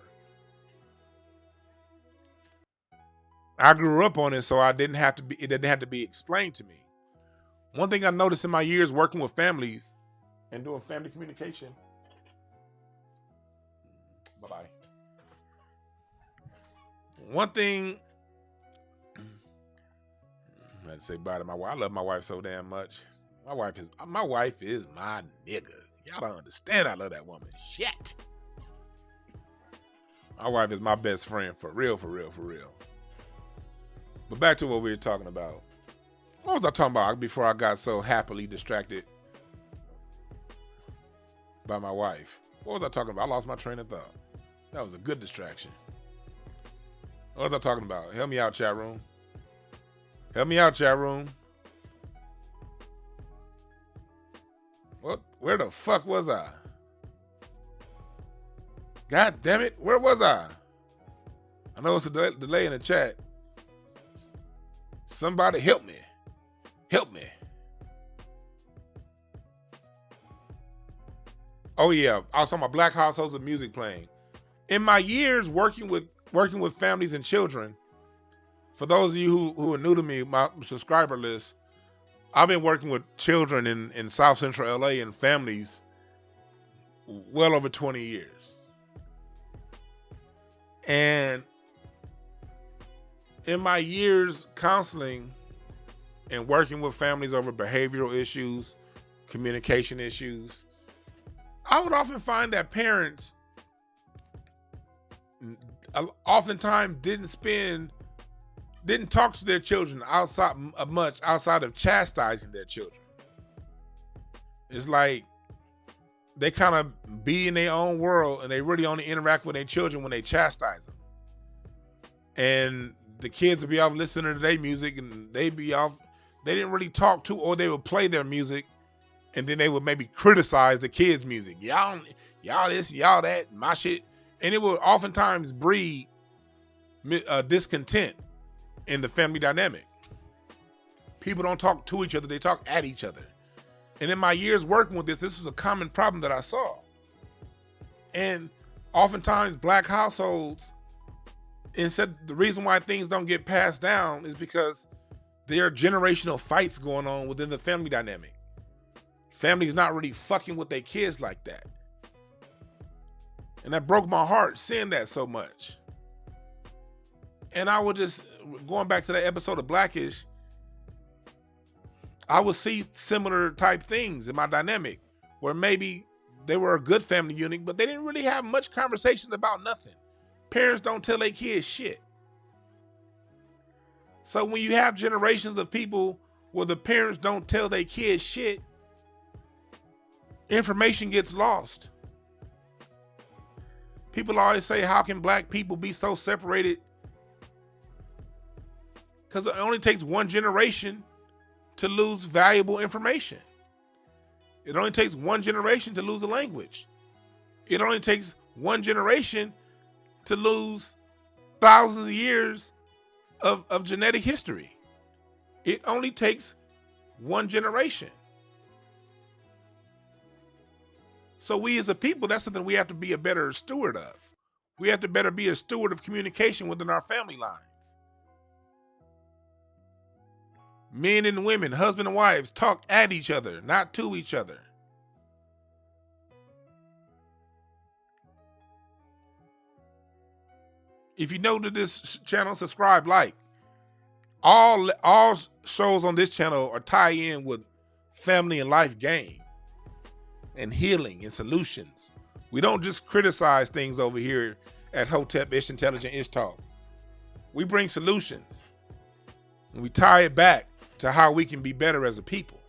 I grew up on it, so it didn't have to be explained to me. One thing I noticed in my years working with families and doing family communication. Bye-bye. One thing I had to say bye to my wife. I love my wife so damn much. My wife is my nigga. Y'all don't understand I love that woman. Shit. My wife is my best friend for real, for real, for real. But back to what we were talking about. What was I talking about before I got so happily distracted by my wife? What was I talking about? I lost my train of thought. That was a good distraction. What was I talking about? Help me out, chat room. Help me out, chat room. What? Where the fuck was I? God damn it. Where was I? I know it's a delay in the chat. Somebody help me. Help me. Oh yeah, I was talking about black households of music playing. In my years working with families and children, for those of you who are new to me, my subscriber list, I've been working with children in South Central LA and families well over 20 years. And in my years counseling and working with families over behavioral issues, communication issues, I would often find that parents oftentimes didn't talk to their children much outside of chastising their children. It's like they kind of be in their own world and they really only interact with their children when they chastise them. And the kids would be off listening to their music and they didn't really talk to, or they would play their music and then they would maybe criticize the kids' music. Y'all this, y'all that, my shit. And it would oftentimes breed discontent in the family dynamic. People don't talk to each other, they talk at each other. And in my years working with this was a common problem that I saw. And oftentimes black households, instead, the reason why things don't get passed down is because there are generational fights going on within the family dynamic. Families not really fucking with their kids like that. And that broke my heart seeing that so much. And I would just, going back to that episode of Blackish, I would see similar type things in my dynamic where maybe they were a good family unit, but they didn't really have much conversations about nothing. Parents don't tell their kids shit. So when you have generations of people where the parents don't tell their kids shit, information gets lost. People always say, how can black people be so separated? Because it only takes one generation to lose valuable information. It only takes one generation to lose a language. It only takes one generation to lose thousands of years of genetic history. It only takes one generation. So we as a people, that's something we have to be a better steward of. We have to better be a steward of communication within our family lines. Men and women, husband and wives, talk at each other, not to each other. If you're new to this channel, subscribe, like. All shows on this channel are tie in with family and life game and healing and solutions. We don't just criticize things over here at Hotepish Intelligent Ish Talk. We bring solutions and we tie it back to how we can be better as a people.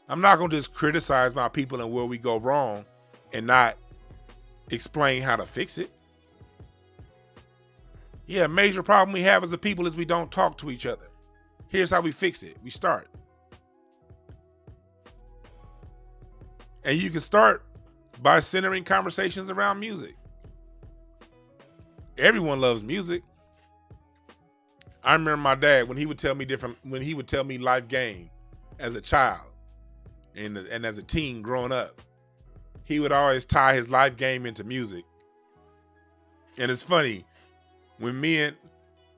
I'm not going to just criticize my people and where we go wrong and not explain how to fix it. Yeah, a major problem we have as a people is we don't talk to each other. Here's how we fix it. We start. And you can start by centering conversations around music. Everyone loves music. I remember my dad when he would tell me life game as a child and as a teen growing up. He would always tie his life game into music. And it's funny, when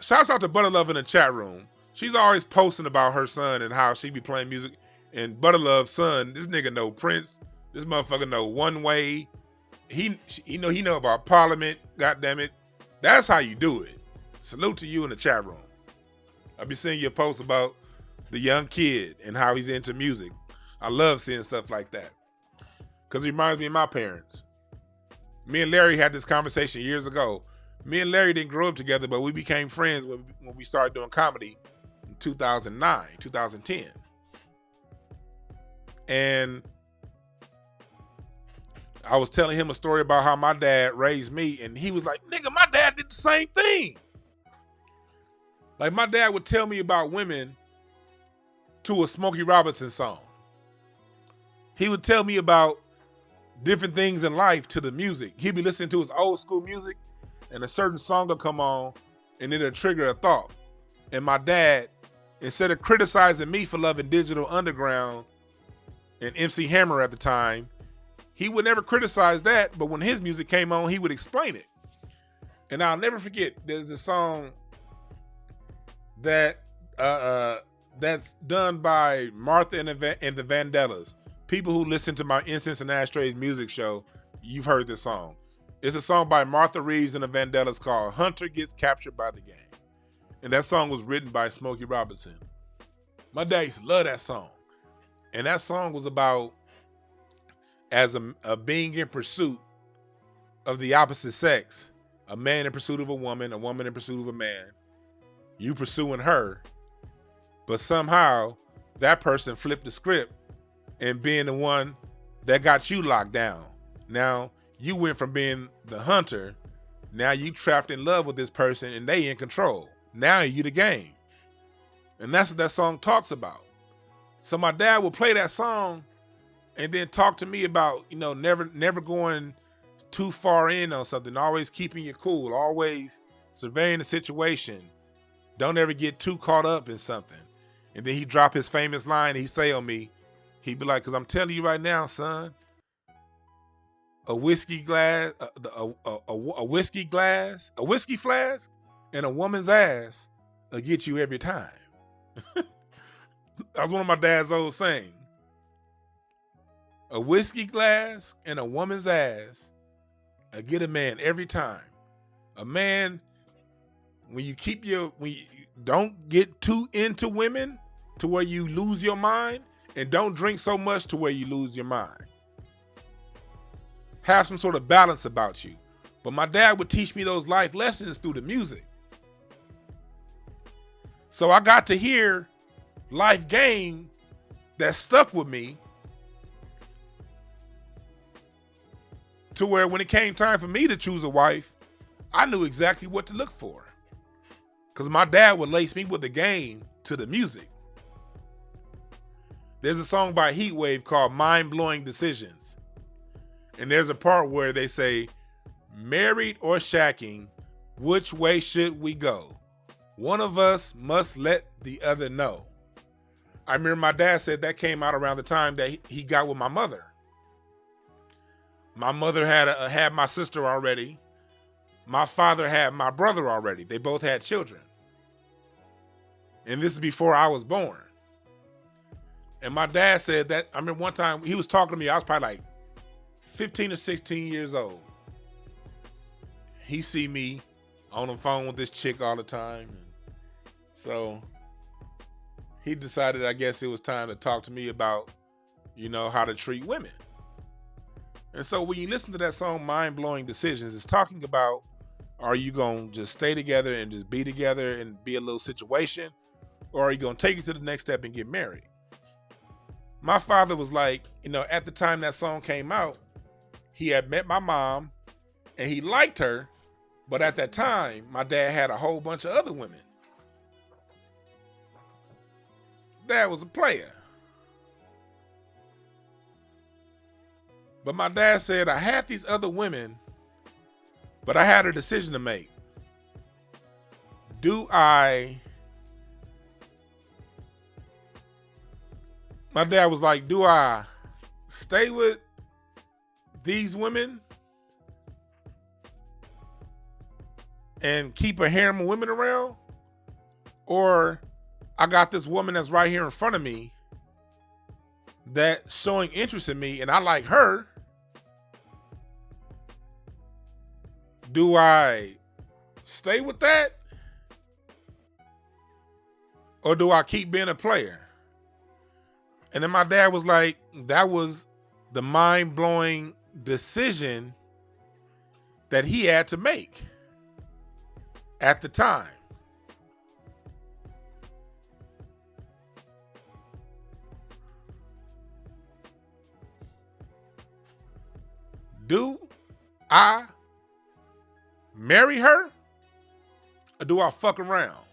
shouts out to Butterlove in the chat room. She's always posting about her son and how she be playing music. And Butterlove's son, this nigga know Prince. This motherfucker know One Way. He know about Parliament. God damn it. That's how you do it. Salute to you in the chat room. I'll be seeing your posts about the young kid and how he's into music. I love seeing stuff like that because it reminds me of my parents. Me and Larry had this conversation years ago. Me and Larry didn't grow up together, but we became friends when we started doing comedy in 2009, 2010. And I was telling him a story about how my dad raised me, and he was like, nigga, my dad did the same thing. Like, my dad would tell me about women to a Smokey Robinson song. He would tell me about different things in life to the music. He'd be listening to his old school music, and a certain song will come on, and it'll trigger a thought. And my dad, instead of criticizing me for loving Digital Underground and MC Hammer at the time, he would never criticize that, but when his music came on, he would explain it. And I'll never forget, there's a song that that's done by Martha and the Vandellas. People who listen to my Incense and Ashtrays music show, you've heard this song. It's a song by Martha Reeves and the Vandellas called Hunter Gets Captured by the Game. And that song was written by Smokey Robinson. My dad used to love that song. And that song was about as a being in pursuit of the opposite sex, a man in pursuit of a woman in pursuit of a man, you pursuing her, but somehow that person flipped the script and being the one that got you locked down. Now you went from being the hunter, now you trapped in love with this person and they in control. Now you the game. And that's what that song talks about. So my dad would play that song and then talk to me about, never going too far in on something, always keeping you cool, always surveying the situation. Don't ever get too caught up in something. And then he'd drop his famous line he'd say on me. He'd be like, because I'm telling you right now, son, a whiskey glass, a whiskey glass, a whiskey flask, and a woman's ass will get you every time. That was one of my dad's old saying. A whiskey glass and a woman's ass will get a man every time. A man, when you don't get too into women to where you lose your mind, and don't drink so much to where you lose your mind. Have some sort of balance about you. But my dad would teach me those life lessons through the music. So I got to hear life game that stuck with me to where when it came time for me to choose a wife, I knew exactly what to look for. Because my dad would lace me with the game to the music. There's a song by Heatwave called Mind Blowing Decisions. And there's a part where they say, married or shacking, which way should we go? One of us must let the other know. I remember my dad said that came out around the time that he got with my mother. My mother had my sister already. My father had my brother already. They both had children. And this is before I was born. And my dad said that, I remember one time he was talking to me, I was probably like 15 or 16 years old. He see me on the phone with this chick all the time. And so he decided, I guess it was time to talk to me about, how to treat women. And so when you listen to that song, Mind Blowing Decisions, it's talking about, are you going to just stay together and just be together and be a little situation? Or are you going to take it to the next step and get married? My father was like, at the time that song came out, he had met my mom and he liked her. But at that time, my dad had a whole bunch of other women. Dad was a player. But my dad said, I had these other women, but I had a decision to make. My dad was like, do I stay with these women and keep a harem of women around? Or I got this woman that's right here in front of me that's showing interest in me and I like her. Do I stay with that? Or do I keep being a player? And then my dad was like, that was the mind-blowing decision that he had to make at the time. Do I marry her or do I fuck around?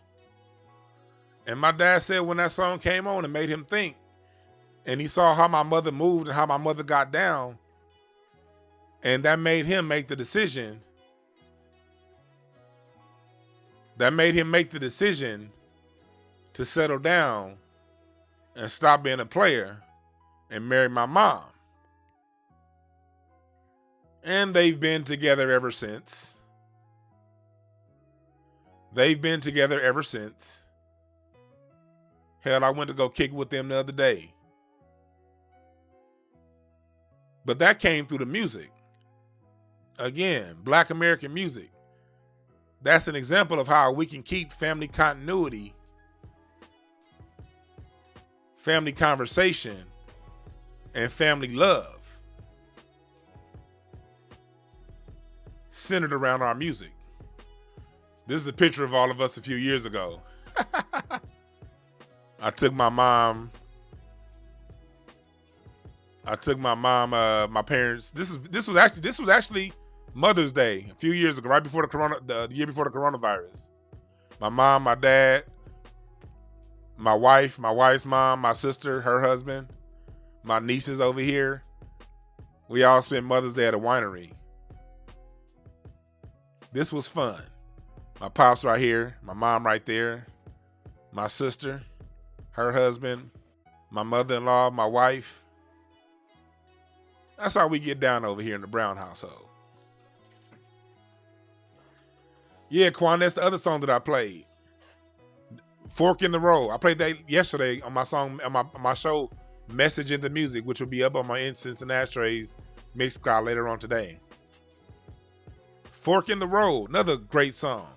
And my dad said when that song came on, it made him think. And he saw how my mother moved and how my mother got down. And that made him make the decision. That made him make the decision to settle down and stop being a player and marry my mom. And they've been together ever since. Hell, I went to go kick with them the other day. But that came through the music. Again, Black American music. That's an example of how we can keep family continuity, family conversation, and family love centered around our music. This is a picture of all of us a few years ago. I took my mom, my parents. This was actually Mother's Day a few years ago, right before the year before the coronavirus. My mom, my dad, my wife's mom, my sister, her husband, my nieces over here. We all spent Mother's Day at a winery. This was fun. My pops right here, my mom right there, my sister, her husband, my mother-in-law, my wife. That's how we get down over here in the Brown household. Yeah, Quan, that's the other song that I played. Fork in the Road. I played that yesterday on my song, on my show, Message in the Music, which will be up on my Incense and Ashtrays Mixcloud later on today. Fork in the Road, another great song.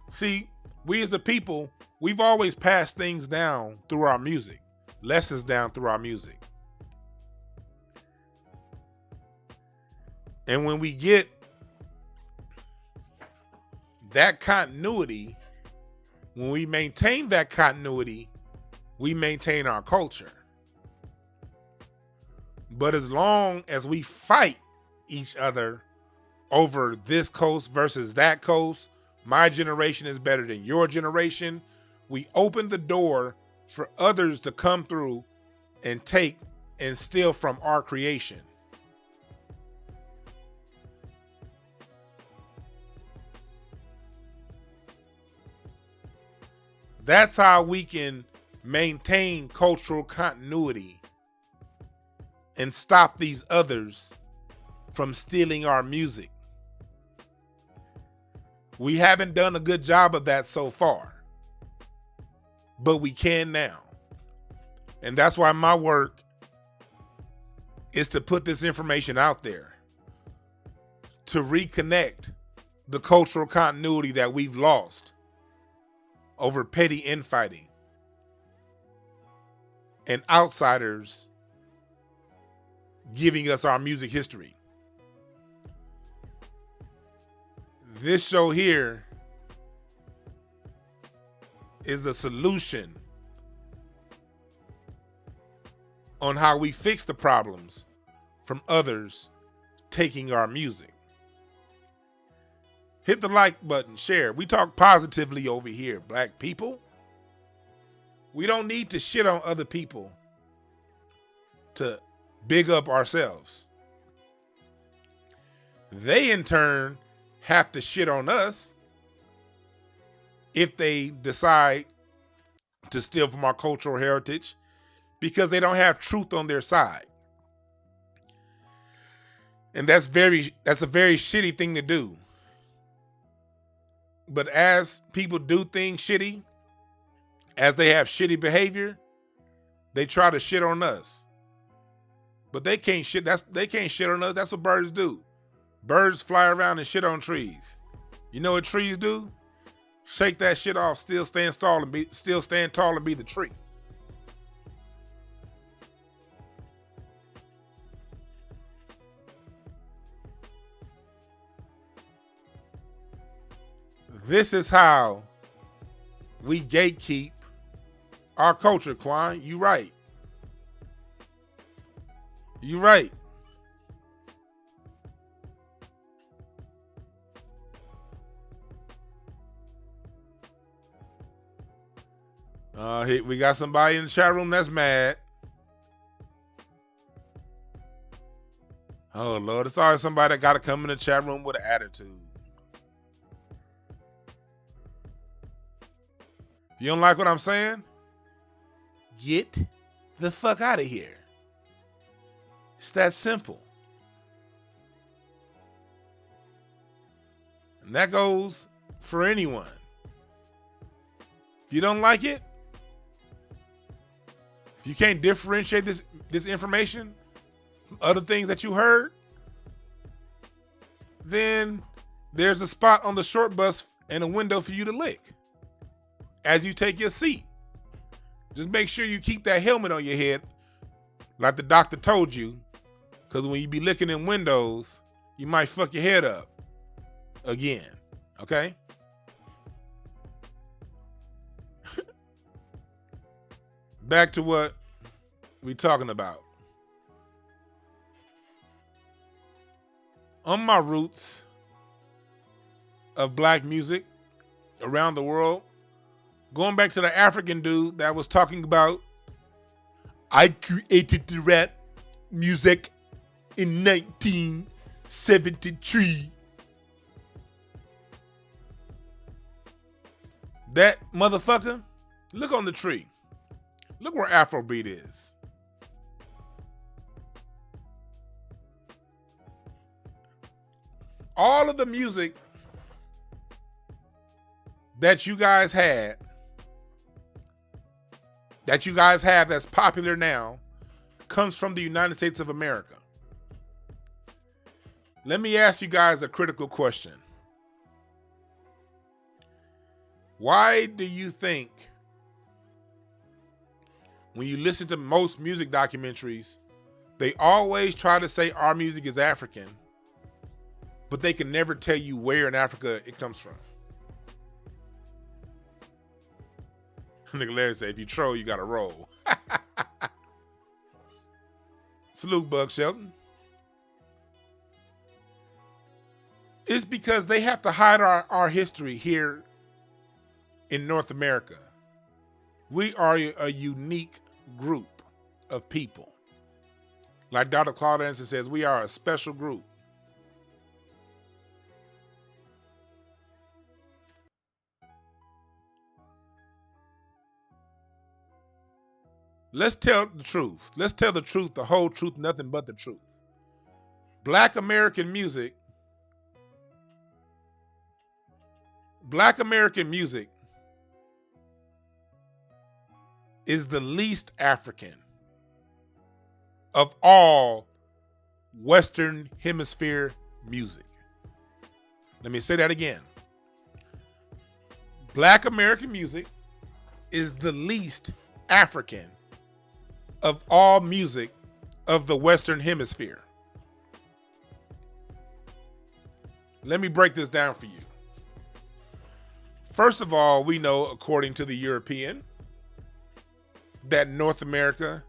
See, we as a people, we've always passed things down through our music, lessons down through our music. And when we get that continuity, when we maintain that continuity, we maintain our culture. But as long as we fight each other over this coast versus that coast, my generation is better than your generation, we open the door for others to come through and take and steal from our creation. That's how we can maintain cultural continuity and stop these others from stealing our music. We haven't done a good job of that so far, but we can now. And that's why my work is to put this information out there, to reconnect the cultural continuity that we've lost over petty infighting and outsiders giving us our music history. This show here is a solution on how we fix the problems from others taking our music. Hit the like button, share. We talk positively over here, black people. We don't need to shit on other people to big up ourselves. They in turn have to shit on us if they decide to steal from our cultural heritage because they don't have truth on their side. And that's a very shitty thing to do. But as people do things shitty, as they have shitty behavior, they try to shit on us. But they can't shit. They can't shit on us. That's what birds do. Birds fly around and shit on trees. You know what trees do? Shake that shit off. Still stand tall and be the tree. This is how we gatekeep our culture, Quan. You right. You right. We got somebody in the chat room that's mad. Oh, Lord. It's always somebody that got to come in the chat room with an attitude. If you don't like what I'm saying, get the fuck out of here. It's that simple. And that goes for anyone. If you don't like it, if you can't differentiate this information from other things that you heard, then there's a spot on the short bus and a window for you to lick as you take your seat. Just make sure you keep that helmet on your head like the doctor told you, because when you be licking in windows, you might fuck your head up again, okay? Back to what we talking about. On my roots of black music around the world, going back to the African dude that was talking about, I created the rap music in 1973. That motherfucker, look on the tree. Look where Afrobeat is. all of the music that you guys have that's popular now comes from the United States of America. Let me ask you guys a critical question. Why do you think when you listen to most music documentaries, they always try to say our music is African, but they can never tell you where in Africa it comes from? Nigga Larry said, if you troll, you gotta roll. Salute, Bug Shelton. It's because they have to hide our history here in North America. We are a unique group of people. Like Dr. Claude Anderson says, we are a special group. Let's tell the truth. Let's tell the truth, the whole truth, nothing but the truth. Black American music is the least African of all Western Hemisphere music. Let me say that again. Black American music is the least African of all music of the Western Hemisphere. Let me break this down for you. First of all, we know, according to the European, that North America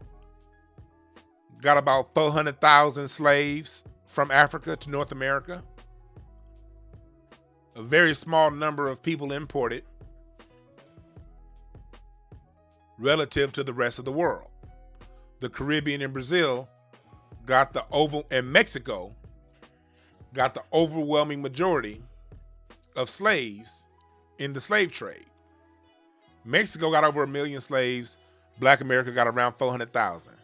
got about 400,000 slaves from Africa to North America. A very small number of people imported relative to the rest of the world. The Caribbean and Brazil and Mexico got the overwhelming majority of slaves in the slave trade. Mexico got over 1 million slaves. Black America got around 400,000.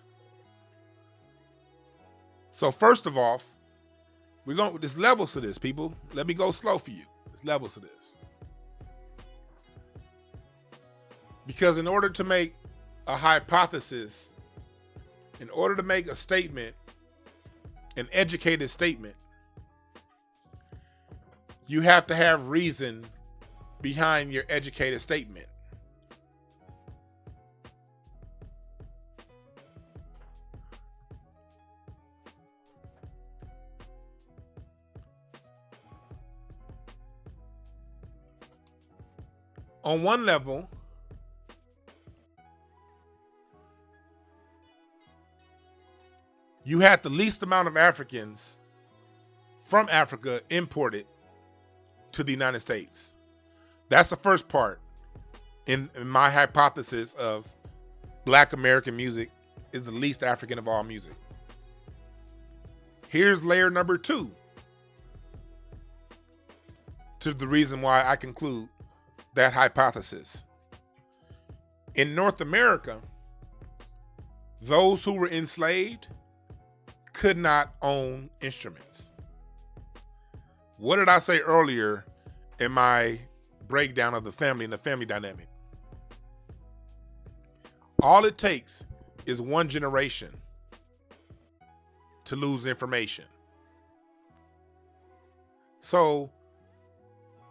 So first of all, there's levels to this, people. Let me go slow for you. There's levels to this. Because in order to make a hypothesis, in order to make a statement, an educated statement, you have to have reason behind your educated statement. On one level, you had the least amount of Africans from Africa imported to the United States. That's the first part in my hypothesis of Black American music is the least African of all music. Here's layer number 2 to the reason why I conclude that hypothesis. In North America, those who were enslaved could not own instruments. What did I say earlier in my breakdown of the family and the family dynamic? All it takes is one generation to lose information. So,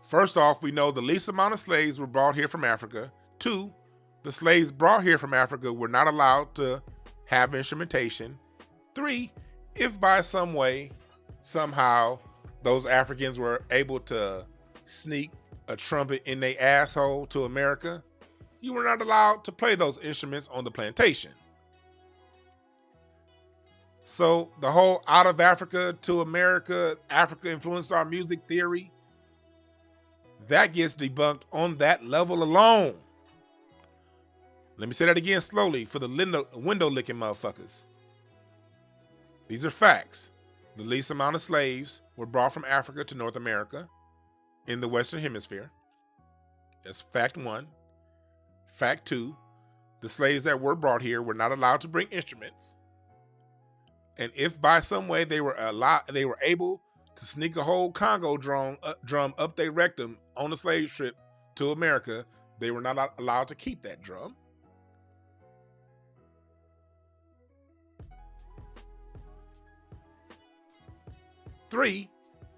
first off, we know the least amount of slaves were brought here from Africa. 2, the slaves brought here from Africa were not allowed to have instrumentation. 3, if by some way, somehow, those Africans were able to sneak a trumpet in their asshole to America, you were not allowed to play those instruments on the plantation. So the whole out of Africa to America, Africa influenced our music theory, that gets debunked on that level alone. Let me say that again slowly for the window licking motherfuckers. These are facts. The least amount of slaves were brought from Africa to North America in the Western Hemisphere. That's fact 1. Fact 2, the slaves that were brought here were not allowed to bring instruments. And if by some way they were able to sneak a whole Congo drum up their rectum on a slave trip to America, they were not allowed to keep that drum. Three,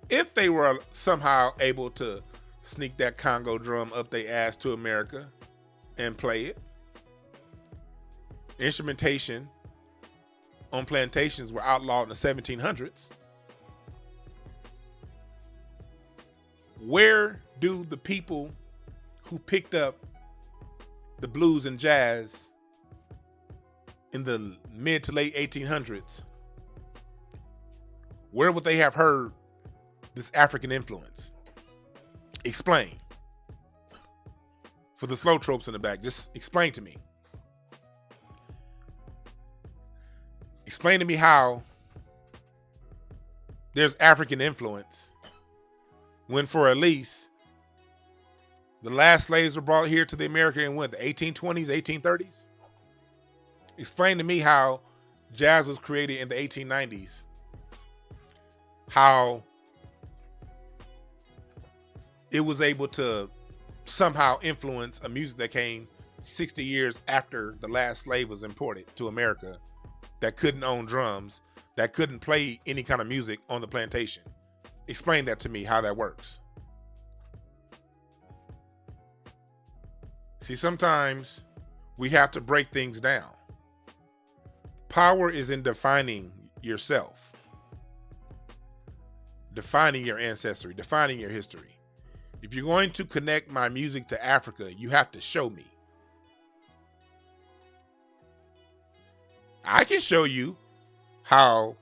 if they were somehow able to sneak that Congo drum up their ass to America and play it, instrumentation on plantations were outlawed in the 1700s. Where do the people who picked up the blues and jazz in the mid to late 1800s, where would they have heard this African influence? Explain. For the slow tropes in the back, just explain to me. Explain to me how there's African influence when, for at least, the last slaves were brought here to the America in what, the 1820s, 1830s? Explain to me how jazz was created in the 1890s. How it was able to somehow influence a music that came 60 years after the last slave was imported to America, that couldn't own drums, that couldn't play any kind of music on the plantation. Explain that to me, how that works. See, sometimes we have to break things down. Power is in defining yourself, defining your ancestry, defining your history. If you're going to connect my music to Africa, you have to show me. I can show you how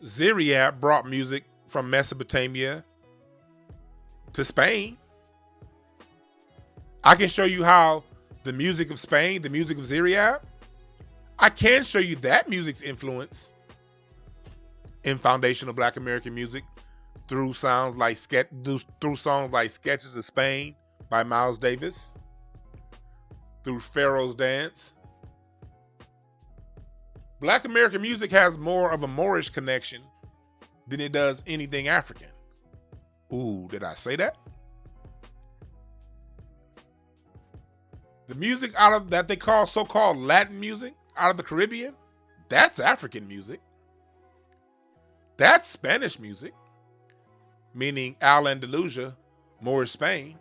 Cedrick brought music from Mesopotamia to Spain. I can show you how the music of Spain, the music of Cedrick, I can show you that music's influence in foundational Black American music through songs like Sketches of Spain by Miles Davis, through Pharaoh's Dance. Black American music has more of a Moorish connection than it does anything African. Ooh, did I say that? The music out of that they call so-called Latin music out of the Caribbean, that's African music. That's Spanish music, meaning Al-Andalusia, Moorish Spain.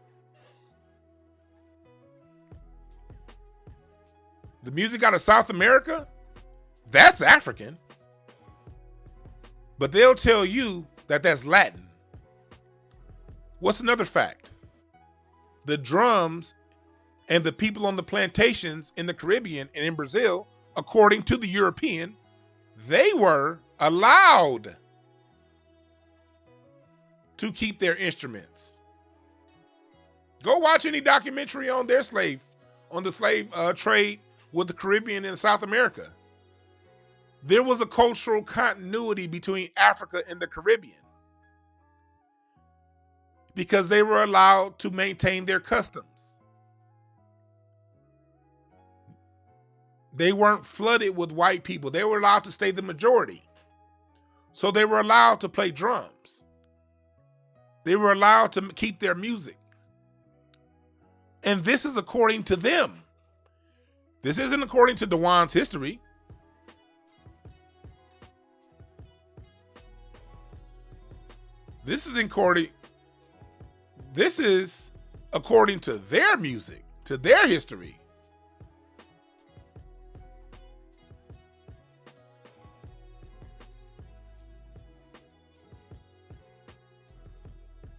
The music out of South America, that's African. But they'll tell you that that's Latin. What's another fact? The drums and the people on the plantations in the Caribbean and in Brazil, according to the European, they were allowed to keep their instruments. Go watch any documentary on the slave trade with the Caribbean and South America. There was a cultural continuity between Africa and the Caribbean because they were allowed to maintain their customs. They weren't flooded with white people. They were allowed to stay the majority. So they were allowed to play drums. They were allowed to keep their music. And this is according to them. This isn't according to Dwann's history. This is according to their music, to their history.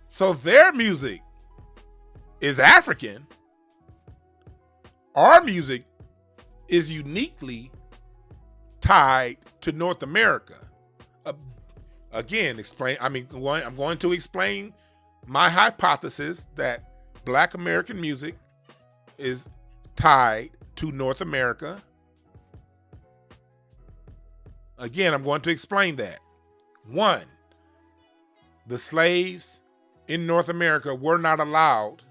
So their music is African. Our music is uniquely tied to North America. Again, I'm going to explain my hypothesis that Black American music is tied to North America. Again, I'm going to explain that. One, the slaves in North America were not allowed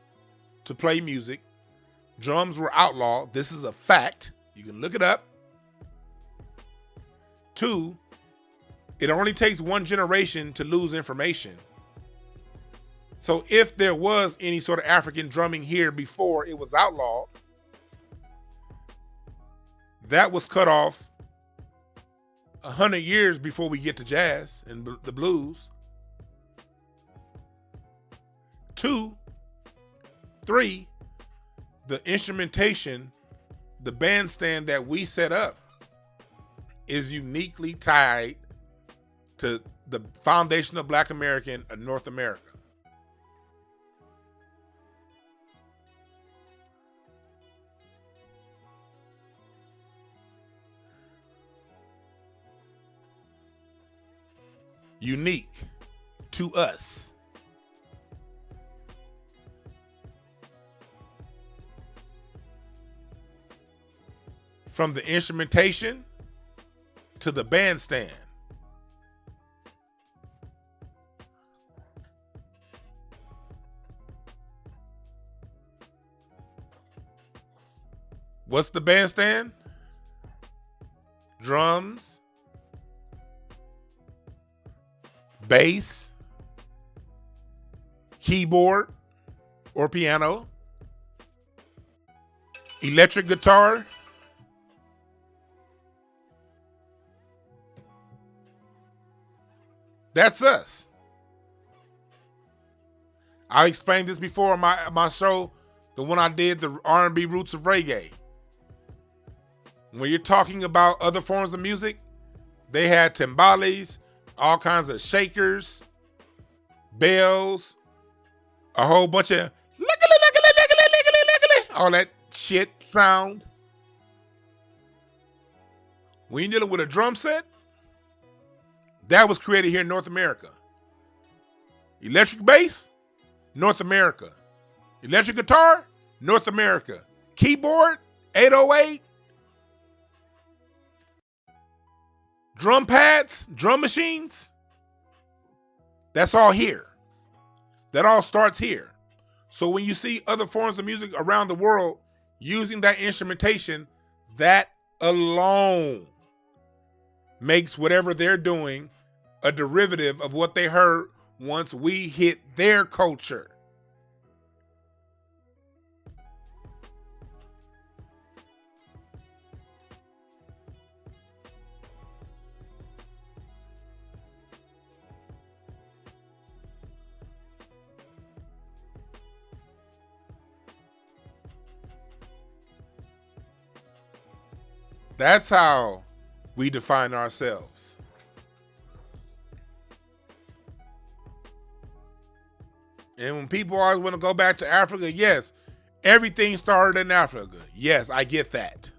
to play music. Drums were outlawed. This is a fact. You can look it up. Two, It only takes one generation to lose information. So if there was any sort of African drumming here before it was outlawed, that was cut off 100 years before we get to jazz and the blues. 2, 3, the instrumentation, the bandstand that we set up is uniquely tied to the foundation of Black American of North America. Unique to us. From the instrumentation to the bandstand. What's the bandstand? Drums, bass, keyboard or piano, electric guitar, that's us. I explained this before on my show, the one I did, the R&B Roots of Reggae. When you're talking about other forms of music, they had timbales, all kinds of shakers, bells, a whole bunch of all that shit sound. When you're dealing with a drum set, that was created here in North America. Electric bass, North America. Electric guitar, North America. Keyboard, 808. Drum pads, drum machines, that's all here. That all starts here. So when you see other forms of music around the world using that instrumentation, that alone makes whatever they're doing a derivative of what they heard once we hit their culture. That's how we define ourselves. And when people always want to go back to Africa, yes, everything started in Africa. Yes, I get that.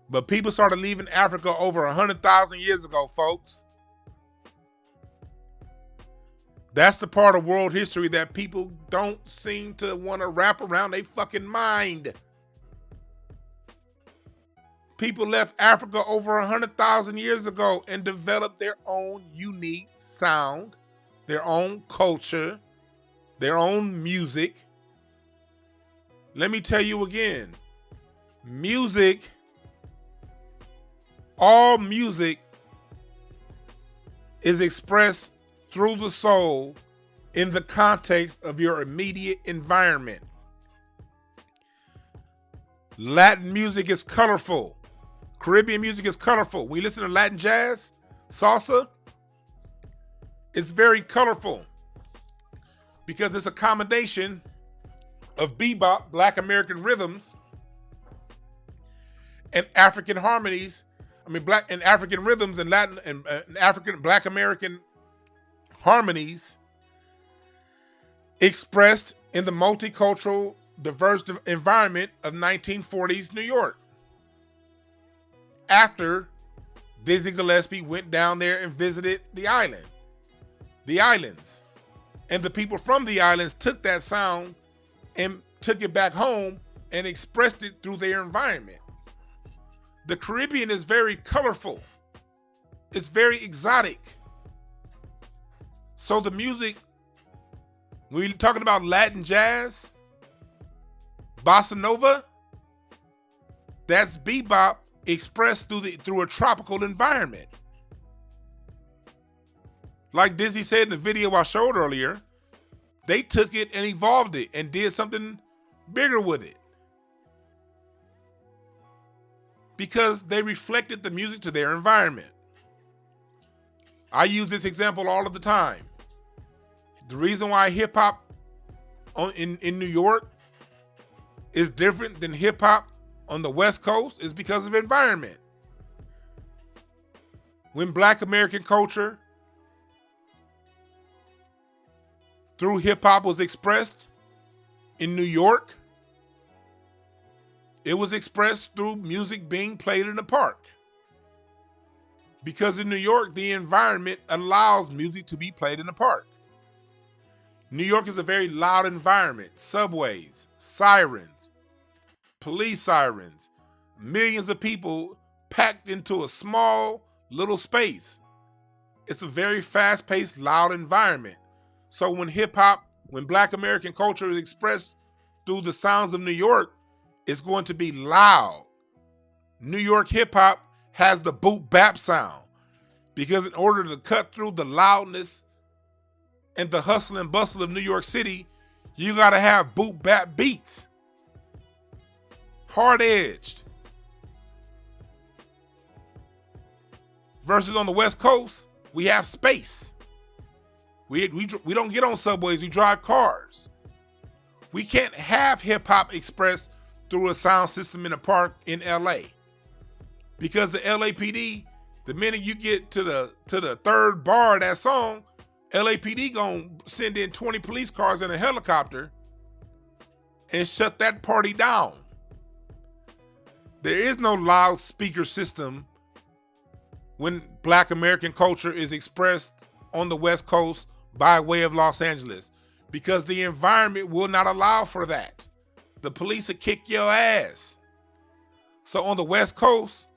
But people started leaving Africa over 100,000 years ago, folks. That's the part of world history that people don't seem to want to wrap around their fucking mind. People left Africa over 100,000 years ago and developed their own unique sound, their own culture, their own music. Let me tell you again, music, all music is expressed through the soul in the context of your immediate environment. Latin music is colorful. Caribbean music is colorful. We listen to Latin jazz, salsa. It's very colorful because it's a combination of bebop, Black American rhythms, and African harmonies. Black and African rhythms and Latin and African Black American harmonies expressed in the multicultural, diverse environment of 1940s New York. After Dizzy Gillespie went down there and visited the islands. And the people from the islands took that sound and took it back home and expressed it through their environment. The Caribbean is very colorful. It's very exotic. So the music, when you're talking about Latin jazz, bossa nova, that's bebop expressed through a tropical environment. Like Dizzy said in the video I showed earlier, they took it and evolved it and did something bigger with it. Because they reflected the music to their environment. I use this example all of the time. The reason why hip hop in New York is different than hip hop on the West Coast is because of environment. When Black American culture through hip hop was expressed in New York, it was expressed through music being played in the park. Because in New York, the environment allows music to be played in the park. New York is a very loud environment. Subways, sirens, police sirens, millions of people packed into a small little space. It's a very fast-paced, loud environment. So when hip-hop, when Black American culture is expressed through the sounds of New York, it's going to be loud. New York hip-hop has the boot bap sound, because in order to cut through the loudness and the hustle and bustle of New York City, you gotta have boot bap beats. Hard-edged. Versus on the West Coast, we have space. We don't get on subways, we drive cars. We can't have hip-hop expressed through a sound system in a park in LA. Because the LAPD, the minute you get to the third bar of that song, LAPD gonna send in 20 police cars and a helicopter and shut that party down. There is no loudspeaker system when Black American culture is expressed on the West Coast by way of Los Angeles, because the environment will not allow for that. The police will kick your ass. So on the West Coast,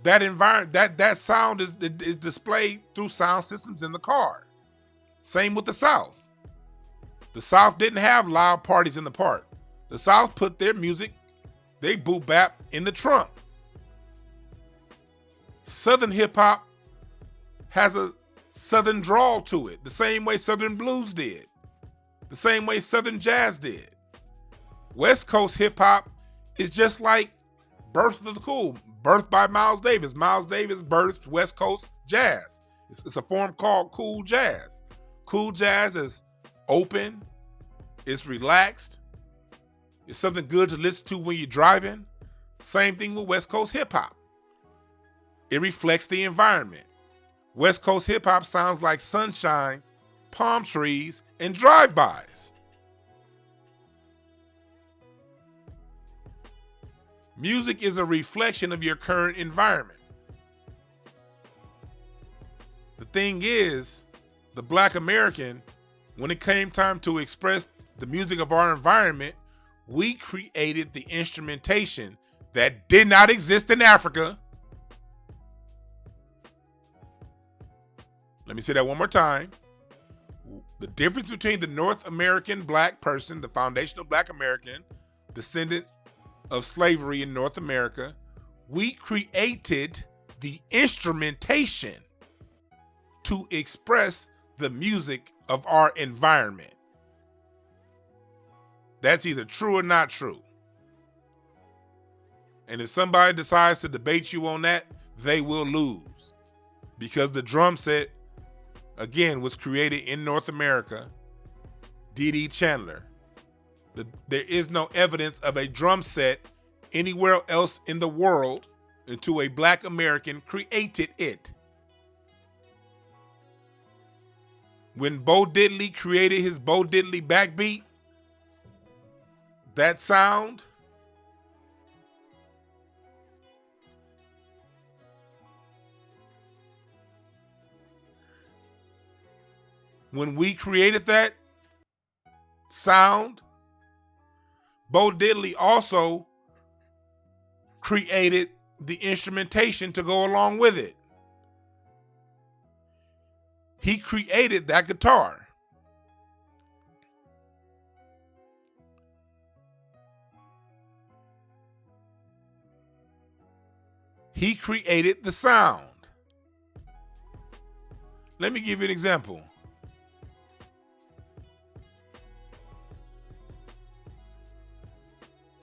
that environment, that sound is displayed through sound systems in the car. Same with the South. The South didn't have loud parties in the park. The South put their music, they boot bap in the trunk. Southern hip hop has a Southern drawl to it, the same way Southern blues did, the same way Southern jazz did. West Coast hip hop is just like Birth of the Cool, birthed by Miles Davis. Miles Davis birthed West Coast jazz. It's a form called cool jazz. Cool jazz is open, it's relaxed, it's something good to listen to when you're driving. Same thing with West Coast hip hop. It reflects the environment. West Coast hip hop sounds like sunshines, palm trees, and drive-bys. Music is a reflection of your current environment. The thing is, the Black American, when it came time to express the music of our environment, we created the instrumentation that did not exist in Africa. Let me say that one more time. The difference between the North American Black person, the foundational Black American, descendant of slavery in North America, we created the instrumentation to express the music of our environment. That's either true or not true. And if somebody decides to debate you on that, they will lose. Because the drum set, again, was created in North America. D.D. Chandler. There is no evidence of a drum set anywhere else in the world until a Black American created it. When Bo Diddley created his Bo Diddley backbeat, that sound, when we created that sound, Bo Diddley also created the instrumentation to go along with it. He created that guitar. He created the sound. Let me give you an example.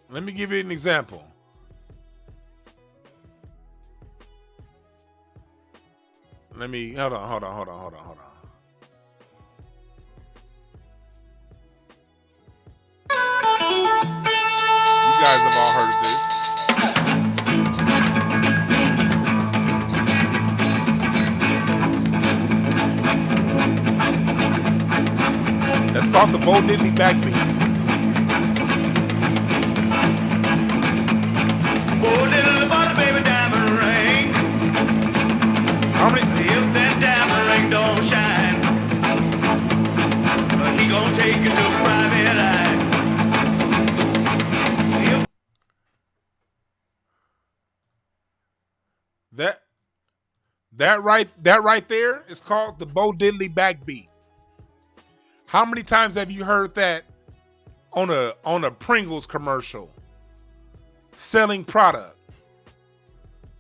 Let me give you an example. Let me, hold on. You guys have all heard of this. That's called the Bo Diddley backbeat. Oh, little bought a baby diamond ring. How many? If that diamond ring don't shine, he gonna take it to private eye. That right there is called the Bo Diddley backbeat. How many times have you heard that on a Pringles commercial selling product?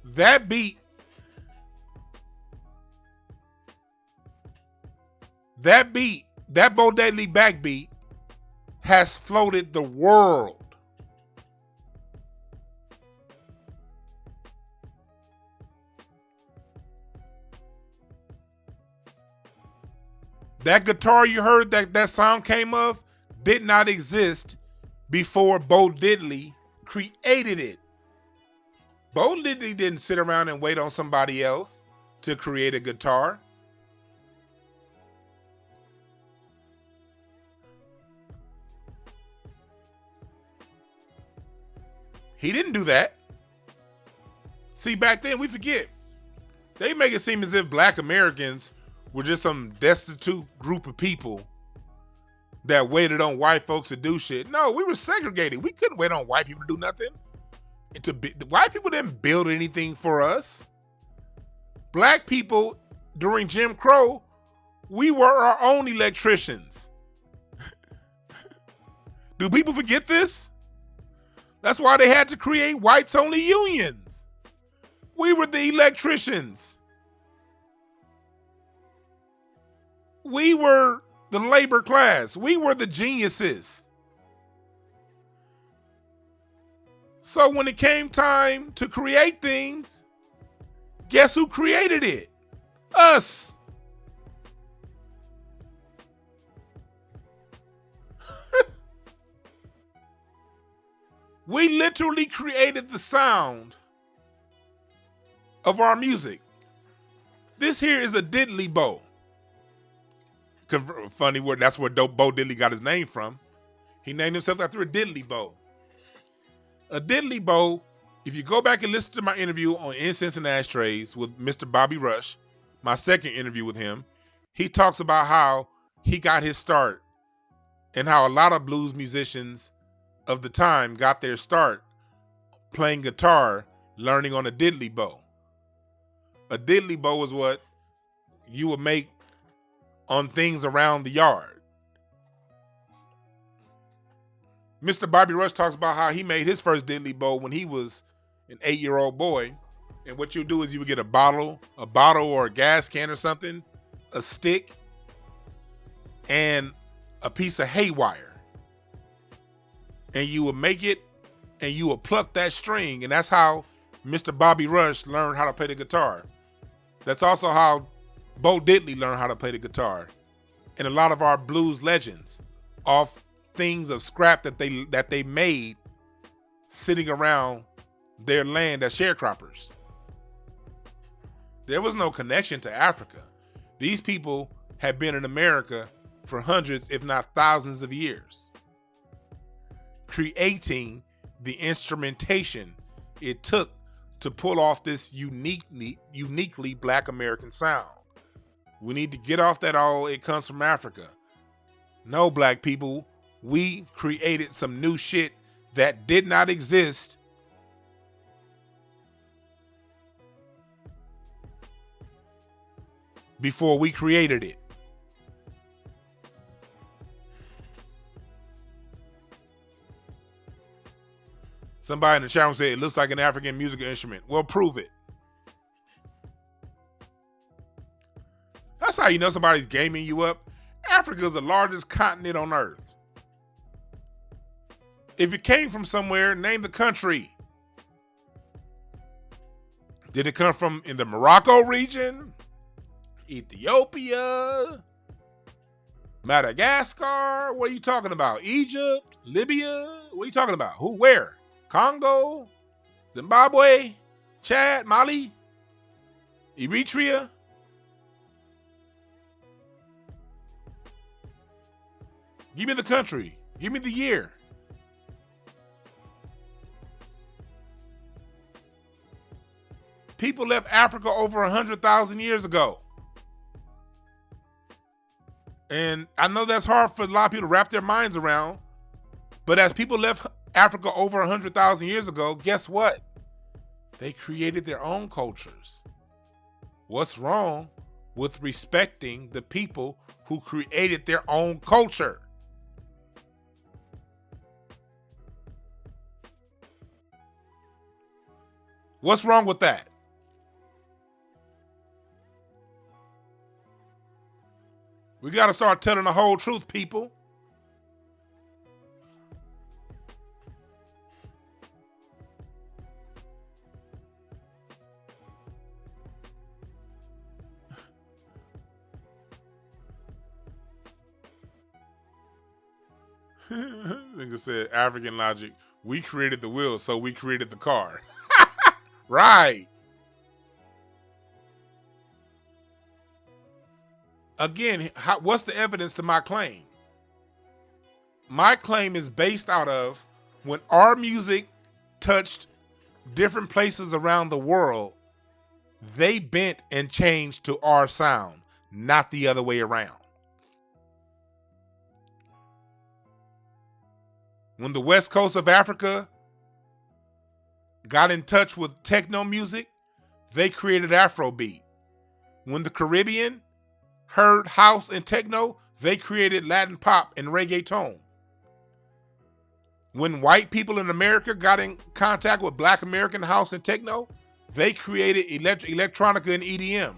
That beat, that Bo Diddley backbeat has floated the world. That guitar you heard that sound came of did not exist before Bo Diddley created it. Bo Diddley didn't sit around and wait on somebody else to create a guitar. He didn't do that. See, back then, we forget. They make it seem as if black Americans were just some destitute group of people that waited on white folks to do shit. No, we were segregated. We couldn't wait on white people to do nothing. White people didn't build anything for us. Black people, during Jim Crow, we were our own electricians. Do people forget this? That's why they had to create whites-only unions. We were the electricians. We were the labor class. We were the geniuses. So when it came time to create things, guess who created it? Us. We literally created the sound of our music. This here is a diddly bow. Funny word, that's where Bo Diddley got his name from. He named himself after a diddly bow. A diddly bow, if you go back and listen to my interview on Incense and Ashtrays with Mr. Bobby Rush, my second interview with him, he talks about how he got his start and how a lot of blues musicians of the time got their start playing guitar, learning on a diddly bow. A diddly bow is what you would make on things around the yard. Mr. Bobby Rush talks about how he made his first diddly bow when he was an 8-year-old boy. And what you do is you would get a bottle or a gas can or something, a stick, and a piece of hay wire. And you would make it and you would pluck that string. And that's how Mr. Bobby Rush learned how to play the guitar. That's also how Bo Diddley learned how to play the guitar. And a lot of our blues legends off things of scrap that they made sitting around their land as sharecroppers. There was no connection to Africa. These people had been in America for hundreds, if not thousands of years, creating the instrumentation it took to pull off this uniquely black American sound. We need to get off that it comes from Africa. No, black people, we created some new shit that did not exist before we created it. Somebody in the chat room said it looks like an African musical instrument. Well, prove it. That's how you know somebody's gaming you up. Africa is the largest continent on earth. If it came from somewhere, name the country. Did it come from in the Morocco region? Ethiopia? Madagascar? What are you talking about? Egypt? Libya? What are you talking about? Who, where? Congo? Zimbabwe? Chad? Mali? Eritrea? Give me the country. Give me the year. People left Africa over 100,000 years ago. And I know that's hard for a lot of people to wrap their minds around. But as people left Africa over 100,000 years ago, guess what? They created their own cultures. What's wrong with respecting the people who created their own culture? What's wrong with that? We got to start telling the whole truth, people. Nigga said, African logic, we created the wheel, so we created the car. Right. Again, what's the evidence to my claim? My claim is based out of when our music touched different places around the world, they bent and changed to our sound, not the other way around. When the west coast of Africa got in touch with techno music, they created Afrobeat. When the Caribbean heard house and techno, they created Latin pop and reggaeton. When white people in America got in contact with Black American house and techno, they created electronica and EDM.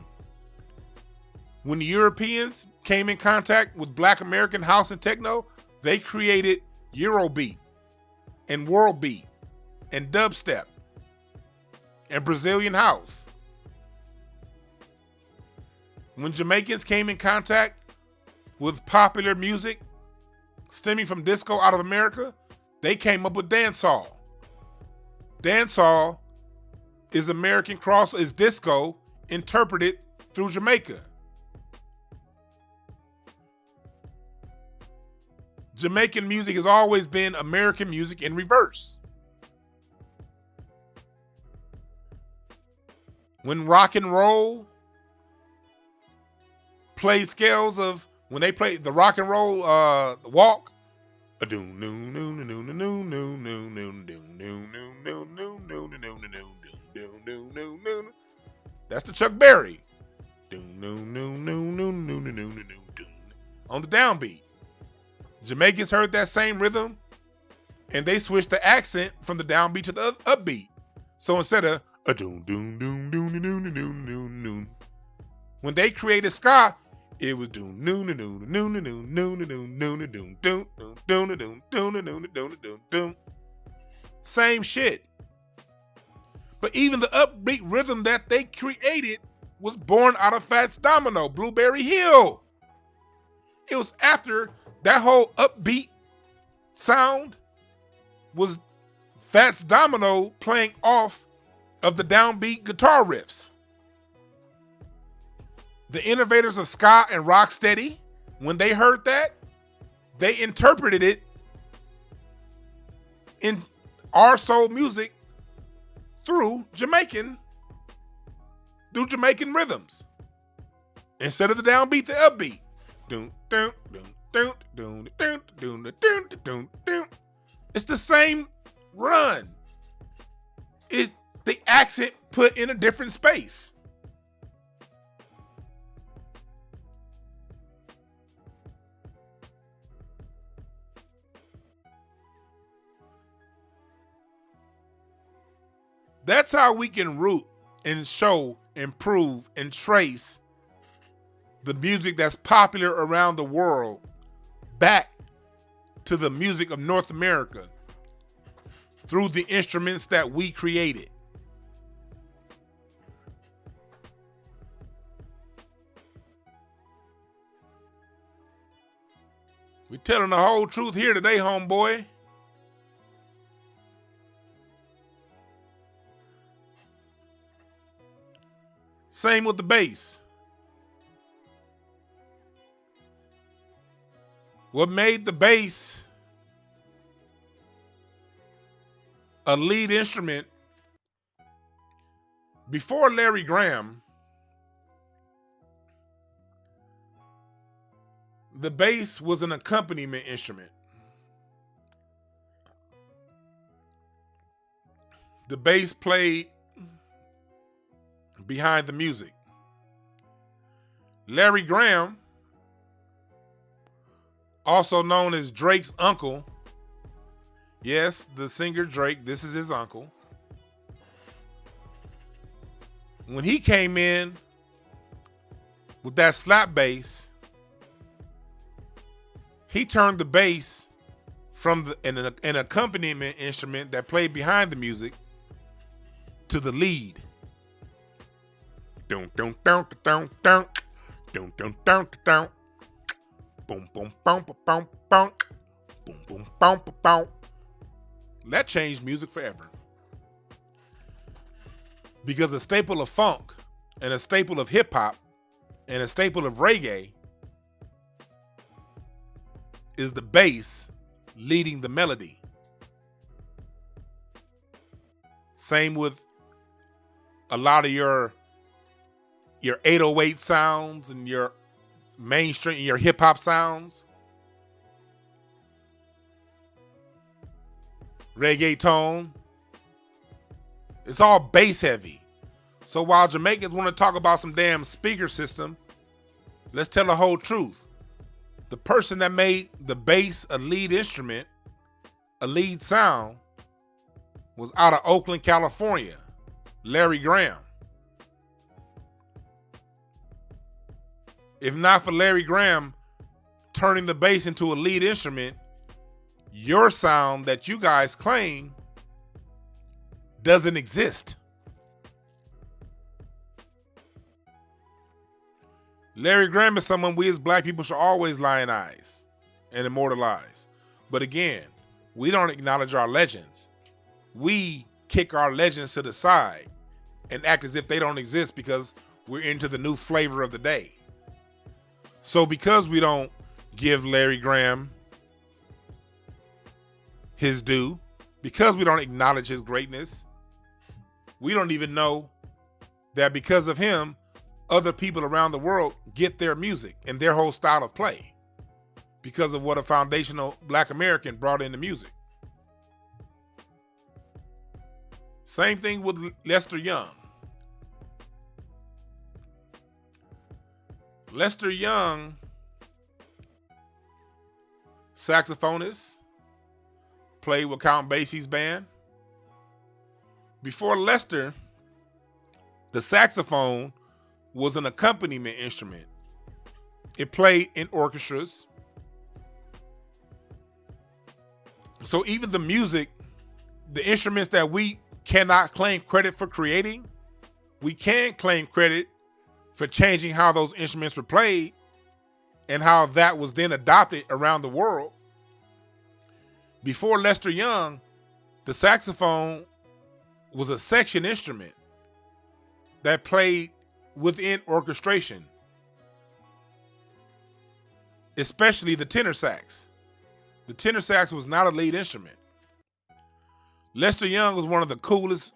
When the Europeans came in contact with Black American house and techno, they created Eurobeat and world beat and dubstep and Brazilian house. When Jamaicans came in contact with popular music stemming from disco out of America, they came up with dancehall. Dancehall is is disco interpreted through Jamaica. Jamaican music has always been American music in reverse. When rock and roll played scales of, when they played the rock and roll walk, that's the Chuck Berry. On the downbeat. Jamaicans heard that same rhythm and they switched the accent from the downbeat to the upbeat. So instead of when they created ska, it was same shit. But even the upbeat rhythm that they created was born out of Fats Domino, Blueberry Hill. It was after that whole upbeat sound was Fats Domino playing off of the downbeat guitar riffs. The innovators of ska and rocksteady, when they heard that, they interpreted it in our soul music through Jamaican rhythms. Instead of the downbeat, the upbeat. It's the same run. It's the accent put in a different space. That's how we can root and show and prove and trace the music that's popular around the world back to the music of North America through the instruments that we created. We telling the whole truth here today, homeboy. Same with the bass. What made the bass a lead instrument before Larry Graham, the bass was an accompaniment instrument. The bass played behind the music. Larry Graham, also known as Drake's uncle, yes, the singer Drake, this is his uncle. When he came in with that slap bass, he turned the bass from an accompaniment instrument that played behind the music to the lead. Dun dun dun dun dun dun dun dun dun. Boom boom boom boom boom boom boom boom boom. That changed music forever. Because a staple of funk and a staple of hip hop and a staple of reggae is the bass leading the melody. Same with a lot of your 808 sounds and your mainstream, your hip hop sounds. Reggaeton. It's all bass heavy. So while Jamaicans want to talk about some damn speaker system, let's tell the whole truth. The person that made the bass a lead instrument, a lead sound, was out of Oakland, California, Larry Graham. If not for Larry Graham turning the bass into a lead instrument, your sound that you guys claim doesn't exist. Larry Graham is someone we as black people should always lionize and immortalize. But again, we don't acknowledge our legends. We kick our legends to the side and act as if they don't exist because we're into the new flavor of the day. So because we don't give Larry Graham his due, because we don't acknowledge his greatness, we don't even know that because of him, other people around the world get their music and their whole style of play because of what a foundational black American brought into music. Same thing with Lester Young. Lester Young, saxophonist, played with Count Basie's band. Before Lester, the saxophone was an accompaniment instrument. It played in orchestras. So even the music, the instruments that we cannot claim credit for creating, we can claim credit for changing how those instruments were played and how that was then adopted around the world. Before Lester Young, the saxophone was a section instrument that played within orchestration, especially the tenor sax. The tenor sax was not a lead instrument. Lester Young was one of the coolest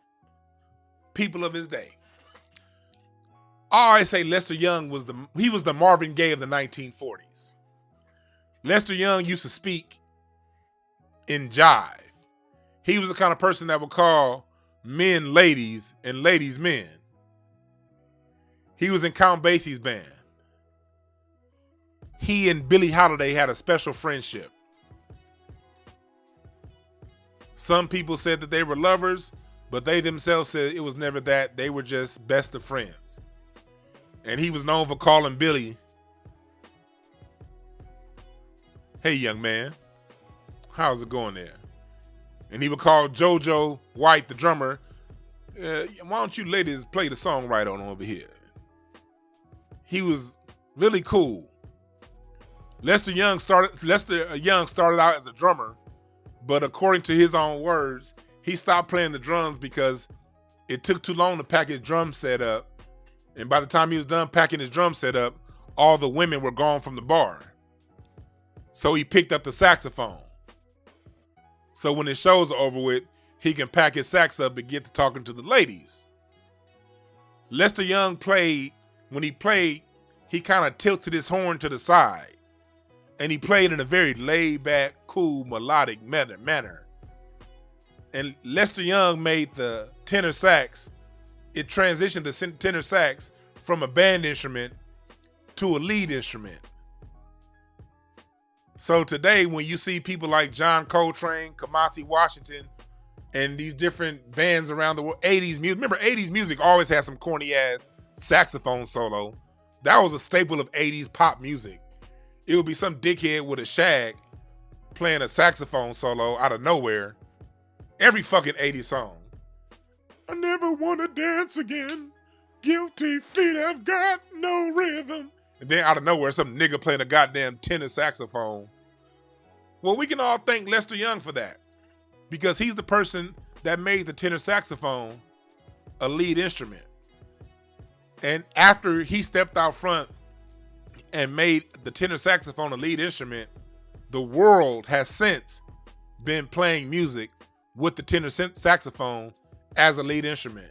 people of his day. I always say Lester Young was the Marvin Gaye of the 1940s. Lester Young used to speak in jive. He was the kind of person that would call men ladies and ladies men. He was in Count Basie's band. He and Billie Holiday had a special friendship. Some people said that they were lovers, but they themselves said it was never that. They were just best of friends. And he was known for calling Billie "Hey, young man, how's it going there?" And he would call JoJo White, the drummer, "Why don't you ladies play the song right on over here?" He was really cool. Lester Young started out as a drummer, but according to his own words, he stopped playing the drums because it took too long to pack his drum set up. And by the time he was done packing his drum set up, all the women were gone from the bar. So he picked up the saxophone. So when his shows are over with, he can pack his sax up and get to talking to the ladies. Lester Young when he played, he kind of tilted his horn to the side. And he played in a very laid-back, cool, melodic manner. And Lester Young made the tenor sax, it transitioned the tenor sax from a band instrument to a lead instrument. So today, when you see people like John Coltrane, Kamasi Washington, and these different bands around the world, 80s music, remember 80s music always had some corny ass saxophone solo. That was a staple of 80s pop music. It would be some dickhead with a shag playing a saxophone solo out of nowhere. Every fucking 80s song. I never want to dance again. Guilty feet have got no rhythm. And then out of nowhere, some nigga playing a goddamn tenor saxophone. Well, we can all thank Lester Young for that, because he's the person that made the tenor saxophone a lead instrument. And after he stepped out front and made the tenor saxophone a lead instrument, the world has since been playing music with the tenor saxophone as a lead instrument.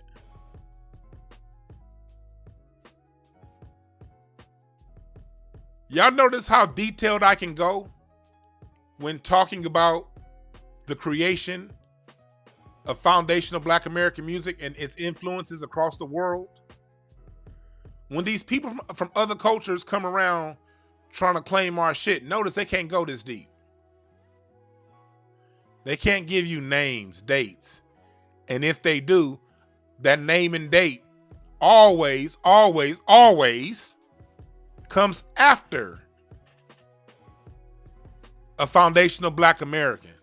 Y'all notice how detailed I can go when talking about the creation of foundational Black American music and its influences across the world? When these people from other cultures come around trying to claim our shit, notice they can't go this deep. They can't give you names, dates. And if they do, that name and date always comes after a foundational Black American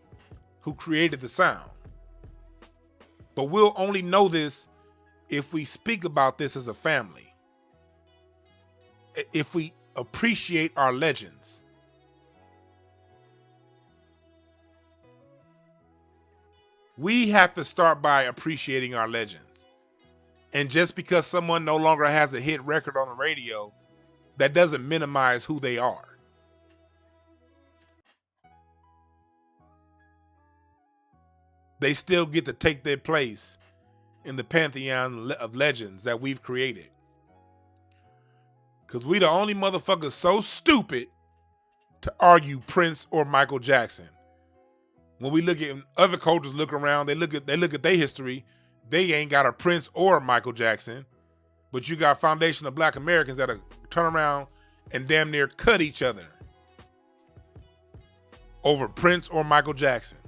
who created the sound. But we'll only know this if we speak about this as a family. If we appreciate our legends. We have to start by appreciating our legends. And just because someone no longer has a hit record on the radio, that doesn't minimize who they are. They still get to take their place in the pantheon of legends that we've created. Because we the only motherfuckers so stupid to argue Prince or Michael Jackson. When we look at other cultures, look around, they look at their history, they ain't got a Prince or a Michael Jackson. But you got foundational Black Americans that'll turn around and damn near cut each other over Prince or Michael Jackson.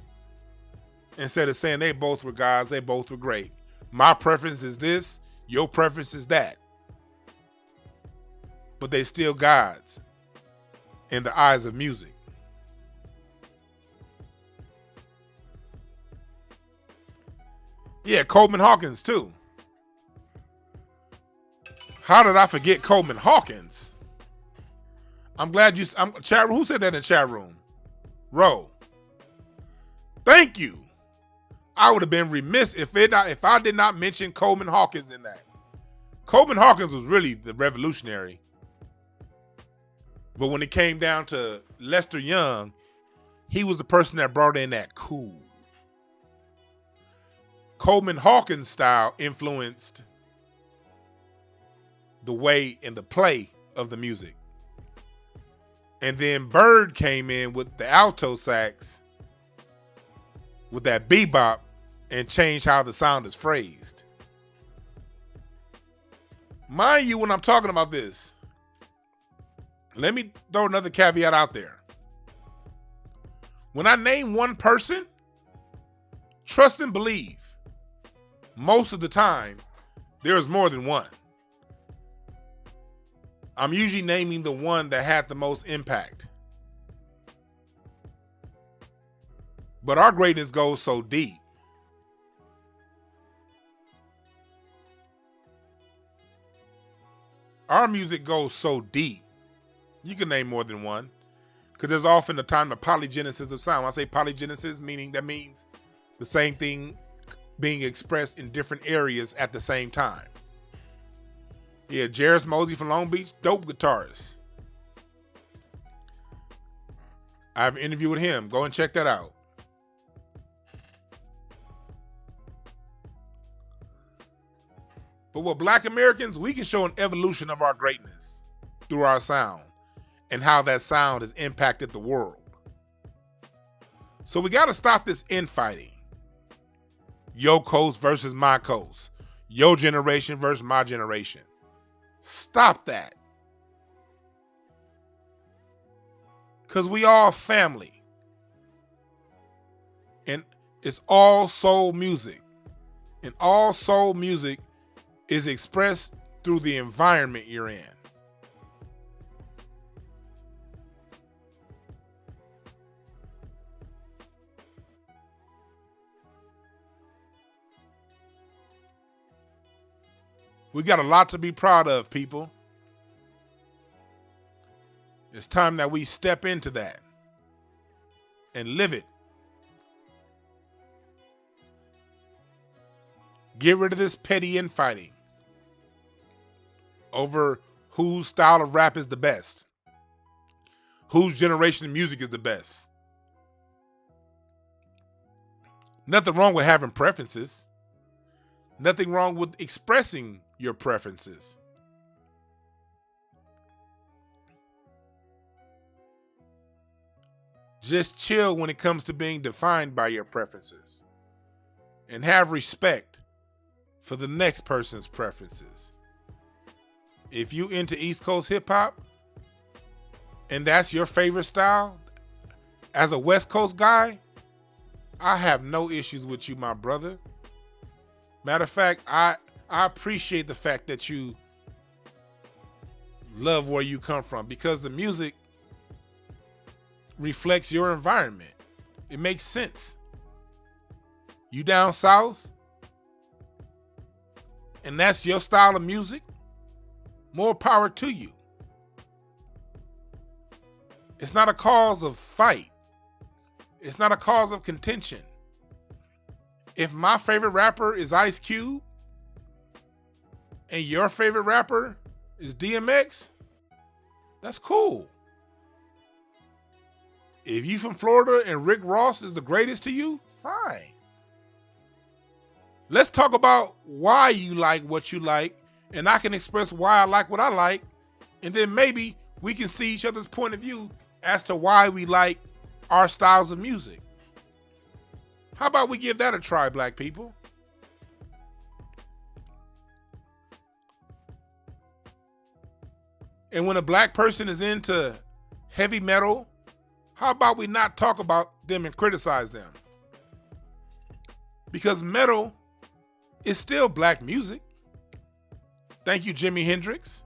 Instead of saying they both were gods, they both were great. My preference is this, your preference is that. But they still gods in the eyes of music. Yeah, Coleman Hawkins too. How did I forget Coleman Hawkins? I'm glad you. Chat room. Who said that in the chat room? Ro. Thank you. I would have been remiss if I did not mention Coleman Hawkins in that. Coleman Hawkins was really the revolutionary. But when it came down to Lester Young, he was the person that brought in that cool. Coleman Hawkins' style influenced the way and the play of the music. And then Bird came in with the alto sax, with that bebop, and changed how the sound is phrased. Mind you, when I'm talking about this, let me throw another caveat out there. When I name one person, trust and believe, most of the time, there's more than one. I'm usually naming the one that had the most impact. But our greatness goes so deep. Our music goes so deep. You can name more than one. Because there's often a time the polygenesis of sound. When I say polygenesis, that means the same thing being expressed in different areas at the same time. Yeah, Jarris Mosey from Long Beach, dope guitarist. I have an interview with him. Go and check that out. But with Black Americans, we can show an evolution of our greatness through our sound and how that sound has impacted the world. So we got to stop this infighting. Your coast versus my coast. Your generation versus my generation. Stop that. Because we all family. And it's all soul music. And all soul music is expressed through the environment you're in. We got a lot to be proud of, people. It's time that we step into that and live it. Get rid of this petty infighting over whose style of rap is the best, whose generation of music is the best. Nothing wrong with having preferences. Nothing wrong with expressing your preferences. Just chill when it comes to being defined by your preferences. And have respect for the next person's preferences. If you into East Coast hip hop and that's your favorite style, as a West Coast guy, I have no issues with you, my brother. Matter of fact, I appreciate the fact that you love where you come from, because the music reflects your environment. It makes sense. You down south, and that's your style of music, more power to you. It's not a cause of fight. It's not a cause of contention. If my favorite rapper is Ice Cube and your favorite rapper is DMX, that's cool. If you from Florida and Rick Ross is the greatest to you, fine. Let's talk about why you like what you like, and I can express why I like what I like, and then maybe we can see each other's point of view as to why we like our styles of music. How about we give that a try, black people? And when a black person is into heavy metal, how about we not talk about them and criticize them? Because metal is still black music. Thank you, Jimi Hendrix.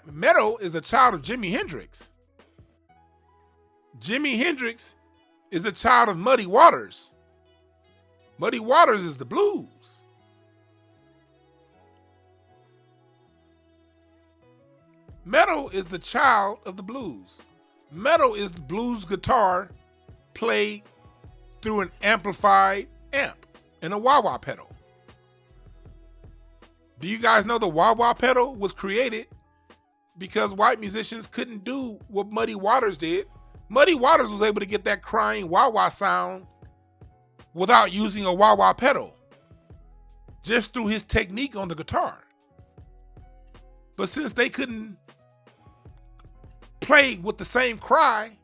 Metal is a child of Jimi Hendrix. Jimi Hendrix is a child of Muddy Waters. Muddy Waters is the blues. Metal is the child of the blues. Metal is the blues guitar played through an amplified amp and a wah-wah pedal. Do you guys know the wah-wah pedal was created because white musicians couldn't do what Muddy Waters did? Muddy Waters was able to get that crying wah-wah sound without using a wah-wah pedal, just through his technique on the guitar. But since they couldn't play with the same cry,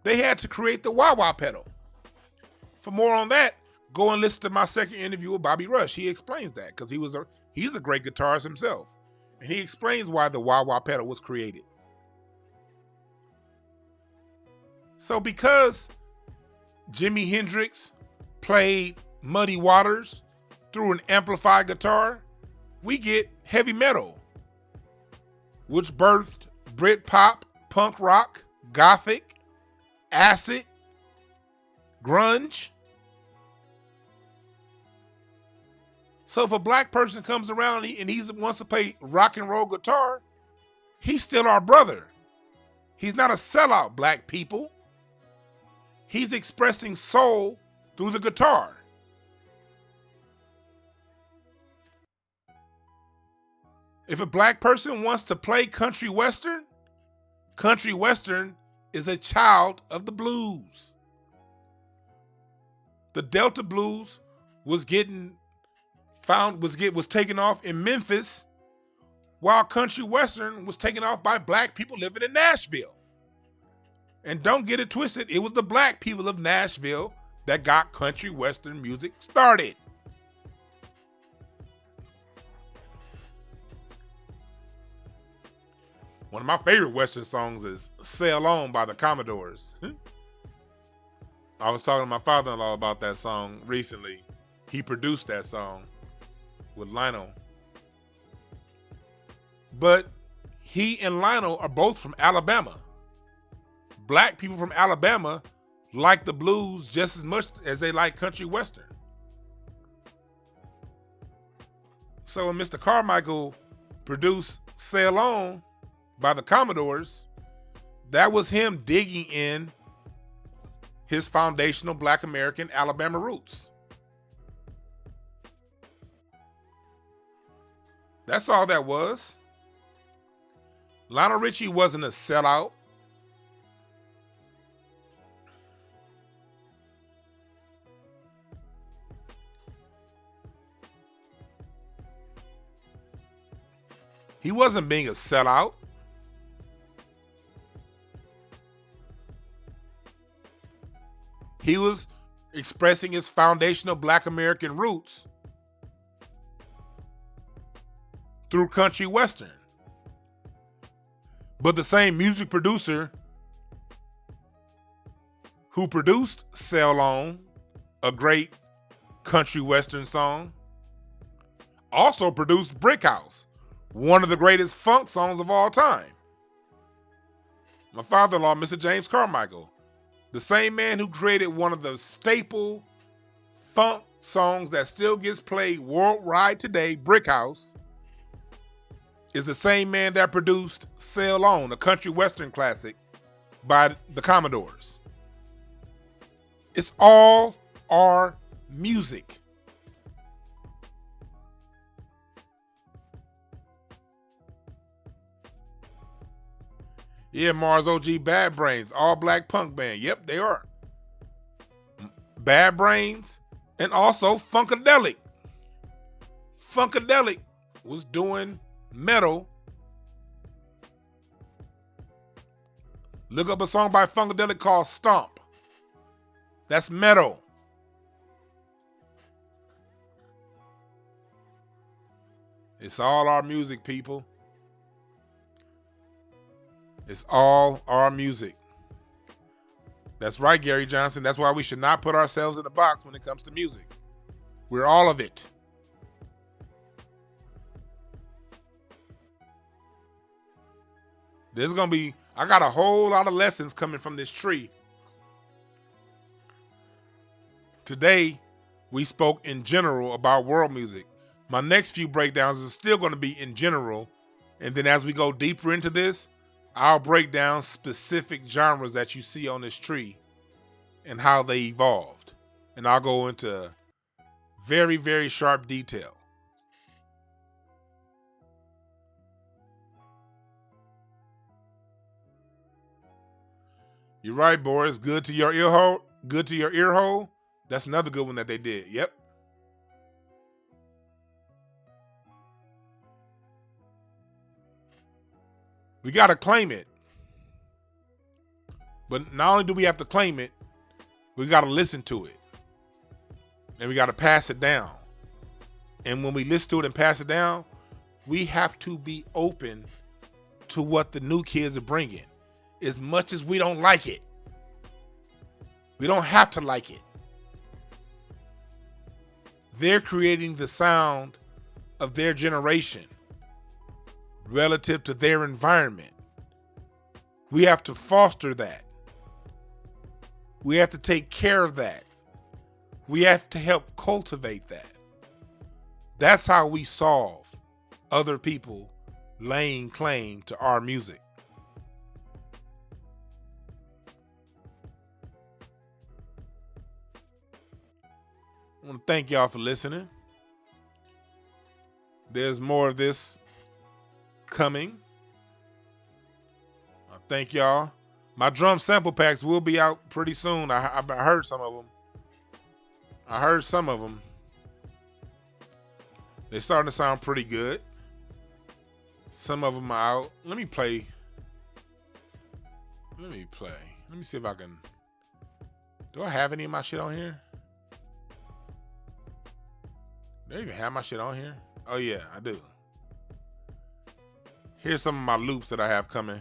they had to create the wah-wah pedal. For more on that, go and listen to my second interview with Bobby Rush. He explains that because he's a great guitarist himself. And he explains why the wah-wah pedal was created. So because Jimi Hendrix played Muddy Waters through an amplified guitar, we get heavy metal, which birthed Britpop, punk rock, gothic, acid, grunge. So if a black person comes around and he wants to play rock and roll guitar, he's still our brother. He's not a sellout, black people. He's expressing soul through the guitar. If a black person wants to play country western is a child of the blues. The Delta blues was taken off in Memphis, while country western was taken off by black people living in Nashville. And don't get it twisted, it was the black people of Nashville that got country western music started. One of my favorite western songs is Sail On by the Commodores. I was talking to my father-in-law about that song recently. He produced that song with Lionel. But he and Lionel are both from Alabama. Black people from Alabama like the blues just as much as they like country western. So when Mr. Carmichael produced Sail On by the Commodores, that was him digging in his foundational black American Alabama roots. That's all that was. Lionel Richie wasn't a sellout. He wasn't being a sellout. He was expressing his foundational black American roots through country western. But the same music producer who produced Sail On, a great country western song, also produced Brick House, one of the greatest funk songs of all time. My father-in-law, Mr. James Carmichael, the same man who created one of the staple funk songs that still gets played worldwide today, Brick House, is the same man that produced Sail On, a country western classic by the Commodores. It's all our music. Yeah, Mars OG, Bad Brains, all black punk band. Yep, they are. Bad Brains and also Funkadelic. Funkadelic was doing metal. Look up a song by Funkadelic called Stomp. That's metal. It's all our music, people. It's all our music. That's right, Gary Johnson. That's why we should not put ourselves in a box when it comes to music. We're all of it. I got a whole lot of lessons coming from this tree. Today, we spoke in general about world music. My next few breakdowns is still going to be in general. And then as we go deeper into this, I'll break down specific genres that you see on this tree and how they evolved. And I'll go into very, very sharp detail. You're right, Boris. Good to your ear hole. Good to your ear hole. That's another good one that they did. Yep. We got to claim it. But not only do we have to claim it, we got to listen to it. And we got to pass it down. And when we listen to it and pass it down, we have to be open to what the new kids are bringing. As much as we don't like it. We don't have to like it. They're creating the sound of their generation relative to their environment. We have to foster that. We have to take care of that. We have to help cultivate that. That's how we solve other people laying claim to our music. I want to thank y'all for listening. There's more of this coming. I thank y'all. My drum sample packs will be out pretty soon. I heard some of them. They're starting to sound pretty good. Some of them are out. Let me play. Let me see if I can. Do I have any of my shit on here? Do I even have my shit on here? Oh yeah, I do. Here's some of my loops that I have coming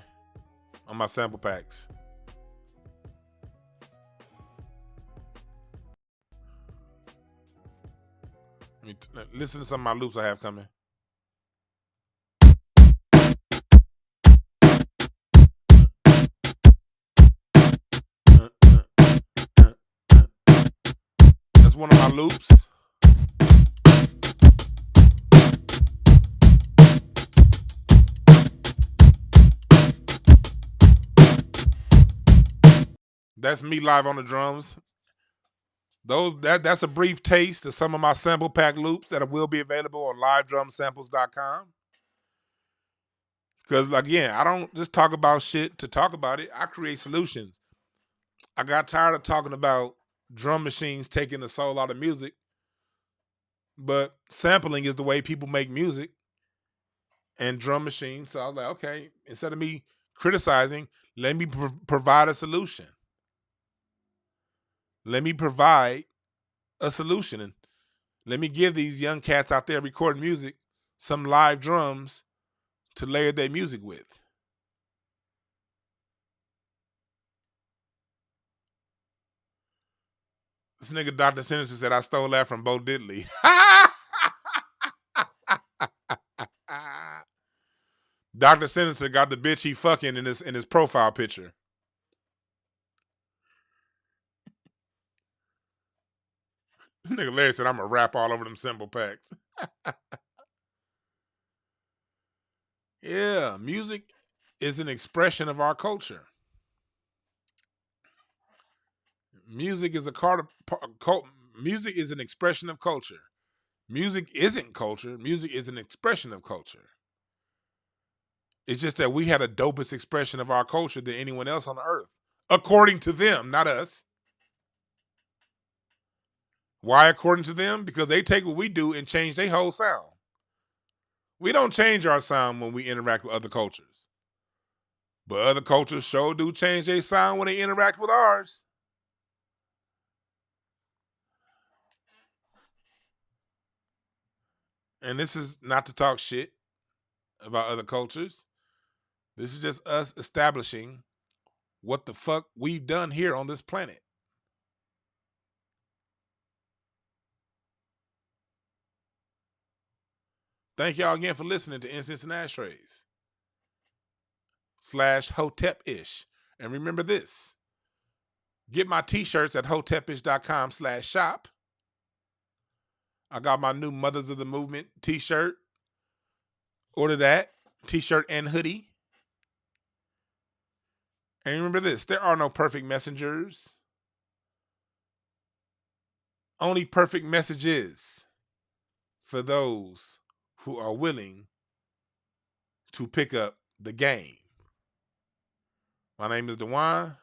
on my sample packs. Listen to some of my loops I have coming. That's one of my loops. That's me live on the drums. That's a brief taste of some of my sample pack loops that will be available on livedrumsamples.com. Because again, I don't just talk about shit to talk about it. I create solutions. I got tired of talking about drum machines taking the soul out of music, but sampling is the way people make music and drum machines. So I was like, okay, instead of me criticizing, let me provide a solution. Let me provide a solution, and let me give these young cats out there recording music some live drums to layer their music with. This nigga Dr. Sinister said I stole that from Bo Diddley. Dr. Sinister got the bitch he fucking in his profile picture. This nigga Larry said I'm gonna rap all over them symbol packs. Yeah, music is an expression of our culture. Music is music is an expression of culture. Music isn't culture. Music is an expression of culture. It's just that we had a dopest expression of our culture than anyone else on the earth, according to them, not us. Why according to them? Because they take what we do and change their whole sound. We don't change our sound when we interact with other cultures. But other cultures sure do change their sound when they interact with ours. And this is not to talk shit about other cultures. This is just us establishing what the fuck we've done here on this planet. Thank y'all again for listening to Incense and Ashtrays /Hotepish. And remember this, get my t-shirts at hotepish.com/shop. I got my new Mothers of the Movement t-shirt. Order that t-shirt and hoodie. And remember this, there are no perfect messengers. Only perfect messages for those who are willing to pick up the game. My name is Dwan.